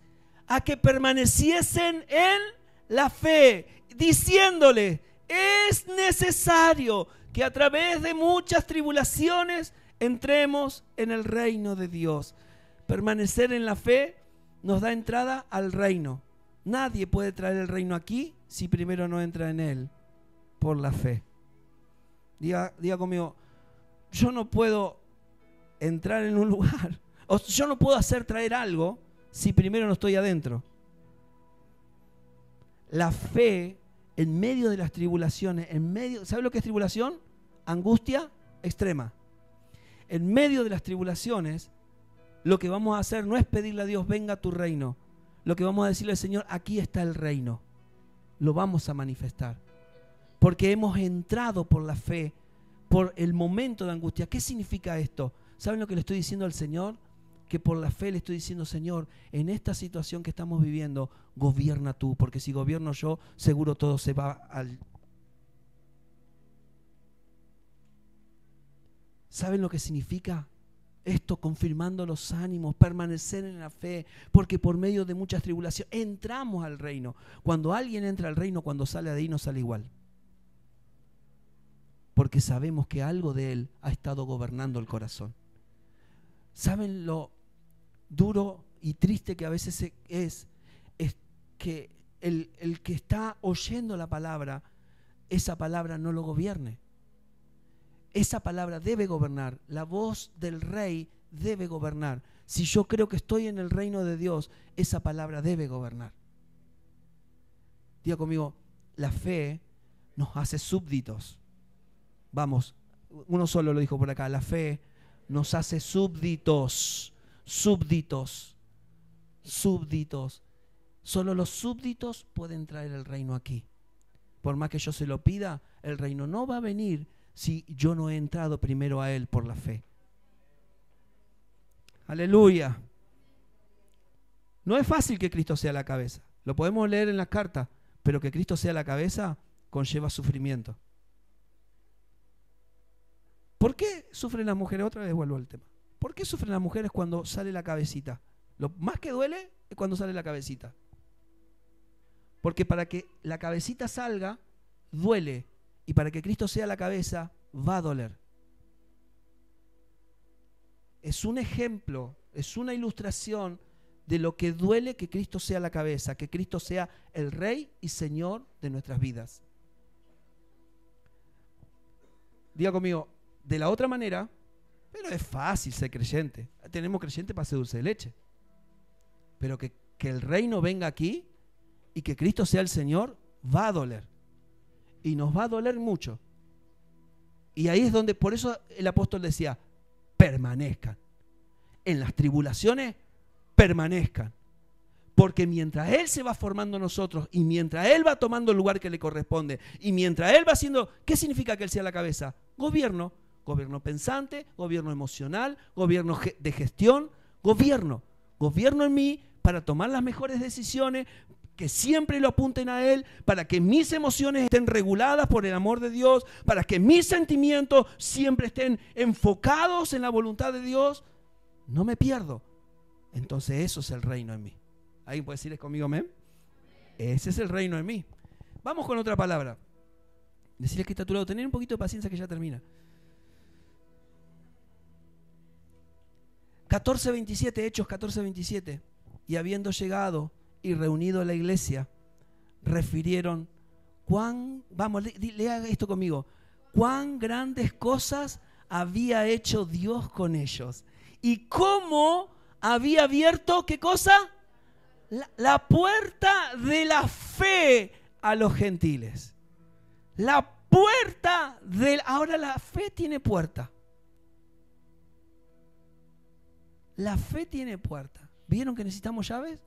a que permaneciesen en la fe, diciéndoles, es necesario que a través de muchas tribulaciones entremos en el reino de Dios. Permanecer en la fe nos da entrada al reino. Nadie puede traer el reino aquí si primero no entra en él por la fe. Diga conmigo, yo no puedo entrar en un lugar, o yo no puedo hacer traer algo si primero no estoy adentro. La fe en medio de las tribulaciones, ¿sabe lo que es tribulación? Angustia extrema. En medio de las tribulaciones, lo que vamos a hacer no es pedirle a Dios, venga a tu reino. Lo que vamos a decirle al Señor, aquí está el reino. Lo vamos a manifestar. Porque hemos entrado por la fe, por el momento de angustia. ¿Qué significa esto? ¿Saben lo que le estoy diciendo al Señor? Que por la fe le estoy diciendo, Señor, en esta situación que estamos viviendo, gobierna tú, porque si gobierno yo, seguro todo se va al... ¿Saben lo que significa esto? Confirmando los ánimos, permanecer en la fe, porque por medio de muchas tribulaciones entramos al reino. Cuando alguien entra al reino, cuando sale de ahí no sale igual. Porque sabemos que algo de él ha estado gobernando el corazón. ¿Saben lo duro y triste que a veces es que el que está oyendo la palabra, esa palabra no lo gobierne? Esa palabra debe gobernar. La voz del rey debe gobernar. Si yo creo que estoy en el reino de Dios, esa palabra debe gobernar. Diga conmigo, la fe nos hace súbditos. Vamos, uno solo lo dijo por acá, la fe nos hace súbditos, súbditos, súbditos. Solo los súbditos pueden traer el reino aquí. Por más que yo se lo pida, el reino no va a venir si yo no he entrado primero a él por la fe. Aleluya. No es fácil que Cristo sea la cabeza. Lo podemos leer en las cartas, pero que Cristo sea la cabeza conlleva sufrimiento. ¿Por qué sufren las mujeres? Otra vez vuelvo al tema. ¿Por qué sufren las mujeres cuando sale la cabecita? Lo más que duele es cuando sale la cabecita. Porque para que la cabecita salga, duele. Y para que Cristo sea la cabeza, va a doler. Es un ejemplo, es una ilustración de lo que duele que Cristo sea la cabeza, que Cristo sea el Rey y Señor de nuestras vidas. Diga conmigo, de la otra manera, pero es fácil ser creyente. Tenemos creyente para ser dulce de leche. Pero que el reino venga aquí y que Cristo sea el Señor, va a doler. Y nos va a doler mucho. Y ahí es donde, por eso el apóstol decía, permanezcan. En las tribulaciones, permanezcan. Porque mientras Él se va formando en nosotros y mientras Él va tomando el lugar que le corresponde y mientras Él va haciendo, ¿qué significa que Él sea la cabeza? Gobierno. Gobierno pensante, gobierno emocional, gobierno de gestión, gobierno. Gobierno en mí para tomar las mejores decisiones, que siempre lo apunten a Él, para que mis emociones estén reguladas por el amor de Dios, para que mis sentimientos siempre estén enfocados en la voluntad de Dios. No me pierdo. Entonces eso es el reino en mí. ¿Alguien puede decirles conmigo amén? Ese es el reino en mí. Vamos con otra palabra. Decirles que está a tu lado. Tener un poquito de paciencia que ya termina. 14:27, Hechos 14:27. Y habiendo llegado y reunido a la iglesia, refirieron vamos, lea esto conmigo, cuán grandes cosas había hecho Dios con ellos y cómo había abierto, ¿qué cosa? La puerta de la fe a los gentiles. La puerta ahora la fe tiene puerta. La fe tiene puerta. ¿Vieron que necesitamos llaves?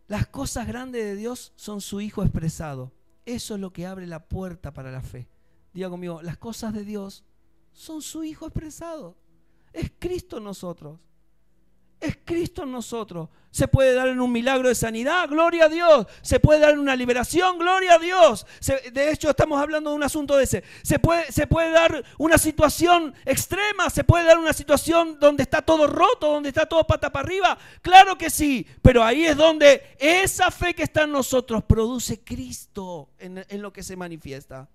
Las cosas grandes de Dios son su Hijo expresado. Eso es lo que abre la puerta para la fe. Diga conmigo, las cosas de Dios son su Hijo expresado. Es Cristo en nosotros. Es Cristo en nosotros. Se puede dar en un milagro de sanidad, gloria a Dios. Se puede dar en una liberación, gloria a Dios. De hecho, estamos hablando de un asunto de ese. Se puede dar una situación extrema, se puede dar una situación donde está todo roto, donde está todo pata para arriba. Claro que sí, pero ahí es donde esa fe que está en nosotros produce Cristo en lo que se manifiesta.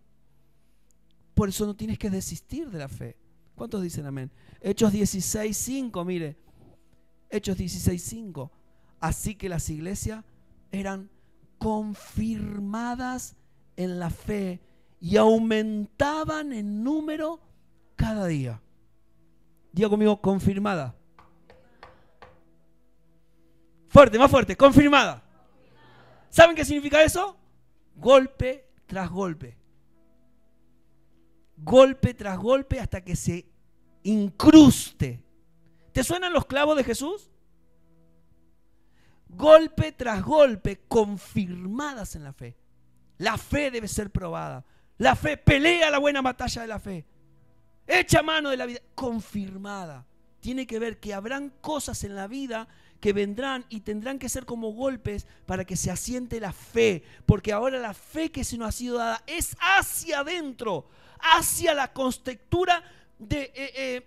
Por eso no tienes que desistir de la fe. ¿Cuántos dicen amén? Hechos 16:5, mire. Hechos 16:5. Así que las iglesias eran confirmadas en la fe y aumentaban en número cada día. Diga conmigo, confirmada. Fuerte, más fuerte, confirmada. ¿Saben qué significa eso? Golpe tras golpe. Golpe tras golpe hasta que se incruste. ¿Te suenan los clavos de Jesús? Golpe tras golpe, confirmadas en la fe. La fe debe ser probada. La fe pelea la buena batalla de la fe. Echa mano de la vida, confirmada. Tiene que ver que habrán cosas en la vida que vendrán y tendrán que ser como golpes para que se asiente la fe. Porque ahora la fe que se nos ha sido dada es hacia adentro, hacia la constructura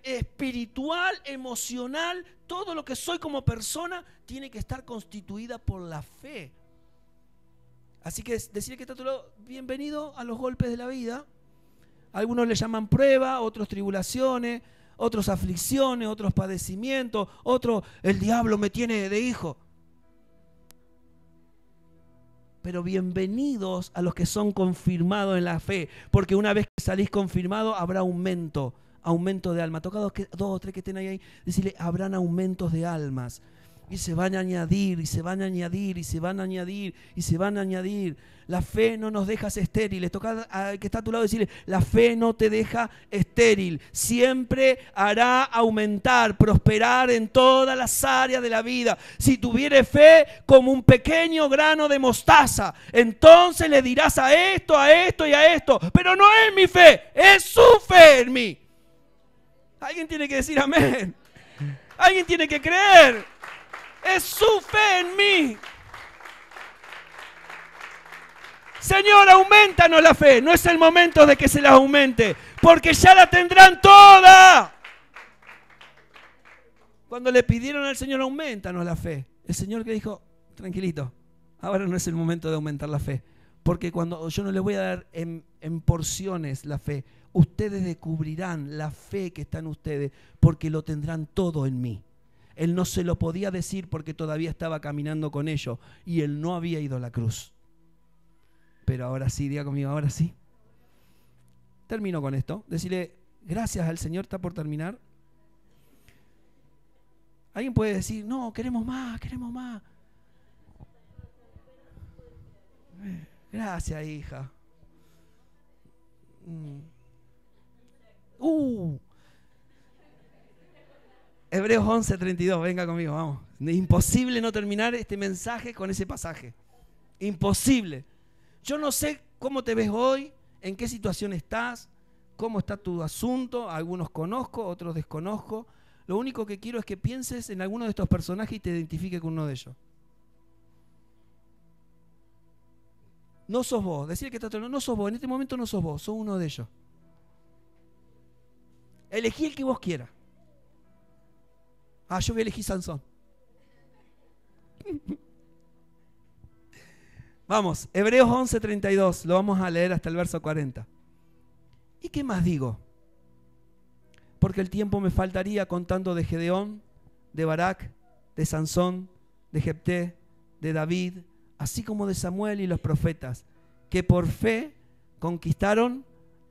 espiritual, emocional. Todo lo que soy como persona tiene que estar constituida por la fe. Así que decirle que está a tu lado, bienvenido a los golpes de la vida. Algunos le llaman prueba, otros tribulaciones, otros aflicciones, otros padecimientos, otros el diablo me tiene de hijo. Pero bienvenidos a los que son confirmados en la fe, porque una vez que salís confirmado habrá aumento de alma. Toca dos o tres que estén ahí, decirle, habrán aumentos de almas. Y se van a añadir, y se van a añadir, y se van a añadir, y se van a añadir. La fe no nos deja estériles. Toca al que está a tu lado decirle, la fe no te deja estéril. Siempre hará aumentar, prosperar en todas las áreas de la vida. Si tuvieres fe como un pequeño grano de mostaza, entonces le dirás a esto y a esto. Pero no es mi fe, es su fe en mí. Alguien tiene que decir amén. Alguien tiene que creer. Es su fe en mí. Señor, aumentanos la fe. No es el momento de que se la aumente, porque ya la tendrán toda. Cuando le pidieron al Señor, aumentanos la fe, el Señor que dijo, tranquilito, ahora no es el momento de aumentar la fe, porque cuando yo no les voy a dar en porciones la fe, ustedes descubrirán la fe que está en ustedes, porque lo tendrán todo en mí. Él no se lo podía decir porque todavía estaba caminando con ellos y él no había ido a la cruz. Pero ahora sí, diga conmigo, ahora sí. Termino con esto. Decirle, gracias al Señor, está por terminar. Alguien puede decir, no, queremos más, queremos más. Gracias, hija. Hebreos 11:32, venga conmigo, vamos. Es imposible no terminar este mensaje con ese pasaje. Imposible. Yo no sé cómo te ves hoy, en qué situación estás, cómo está tu asunto. Algunos conozco, otros desconozco. Lo único que quiero es que pienses en alguno de estos personajes y te identifiques con uno de ellos. No sos vos, decir que no sos vos, en este momento no sos vos, sos uno de ellos. Elegí el que vos quieras. Yo voy a elegir Sansón. Vamos, Hebreos 11:32, lo vamos a leer hasta el verso 40. ¿Y qué más digo? Porque el tiempo me faltaría contando de Gedeón, de Barak, de Sansón, de Jefté, de David, así como de Samuel y los profetas, que por fe conquistaron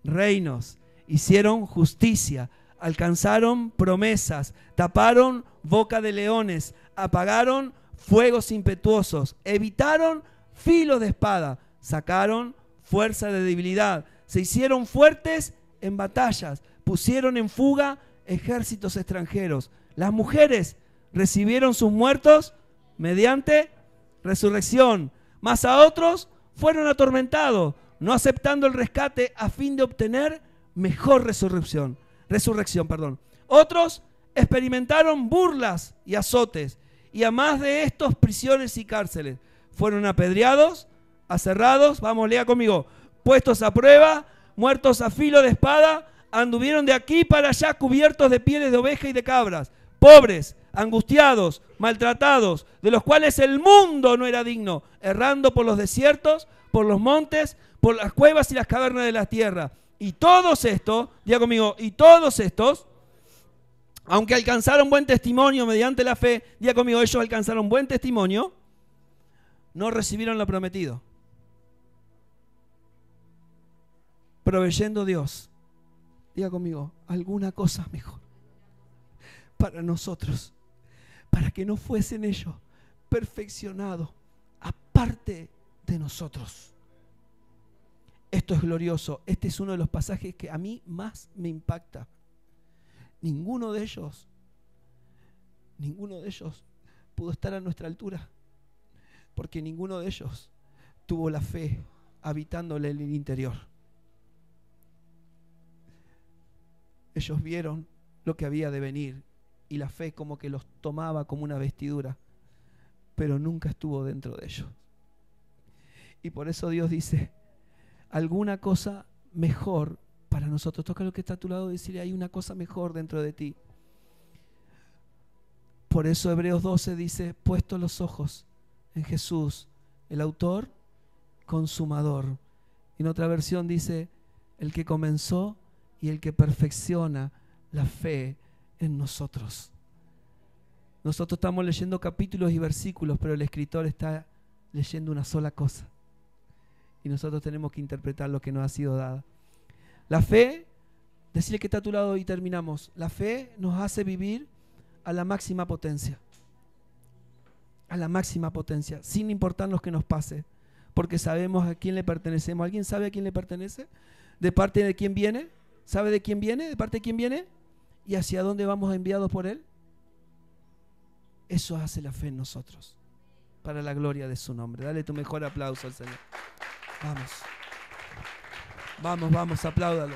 reinos, hicieron justicia, alcanzaron promesas, taparon boca de leones, apagaron fuegos impetuosos, evitaron filo de espada, sacaron fuerza de debilidad, se hicieron fuertes en batallas, pusieron en fuga ejércitos extranjeros. Las mujeres recibieron sus muertos mediante resurrección, mas a otros fueron atormentados, no aceptando el rescate a fin de obtener mejor resurrección. Otros experimentaron burlas y azotes, y a más de estos prisiones y cárceles. Fueron apedreados, aserrados, vamos, lea conmigo, puestos a prueba, muertos a filo de espada, anduvieron de aquí para allá cubiertos de pieles de oveja y de cabras, pobres, angustiados, maltratados, de los cuales el mundo no era digno, errando por los desiertos, por los montes, por las cuevas y las cavernas de la tierra. Y todos estos, diga conmigo, y todos estos, aunque alcanzaron buen testimonio mediante la fe, diga conmigo, ellos alcanzaron buen testimonio, no recibieron lo prometido. Proveyendo Dios, diga conmigo, alguna cosa mejor para nosotros, para que no fuesen ellos perfeccionados aparte de nosotros. Esto es glorioso. Este es uno de los pasajes que a mí más me impacta. Ninguno de ellos pudo estar a nuestra altura, porque ninguno de ellos tuvo la fe habitándole en el interior. Ellos vieron lo que había de venir y la fe como que los tomaba como una vestidura, pero nunca estuvo dentro de ellos. Y por eso Dios dice, alguna cosa mejor para nosotros. Toca lo que está a tu lado y decirle, hay una cosa mejor dentro de ti. Por eso Hebreos 12 dice, puesto los ojos en Jesús, el autor, consumador. En otra versión dice, el que comenzó y el que perfecciona la fe en nosotros. Nosotros estamos leyendo capítulos y versículos, pero el escritor está leyendo una sola cosa. Y nosotros tenemos que interpretar lo que nos ha sido dado. La fe, decirle que está a tu lado y terminamos. La fe nos hace vivir a la máxima potencia. A la máxima potencia, sin importar lo que nos pase. Porque sabemos a quién le pertenecemos. ¿Alguien sabe a quién le pertenece? ¿De parte de quién viene? ¿Sabe de quién viene? ¿De parte de quién viene? ¿Y hacia dónde vamos enviados por Él? Eso hace la fe en nosotros. Para la gloria de su nombre. Dale tu mejor aplauso al Señor. Vamos. Vamos, vamos, apláudalo.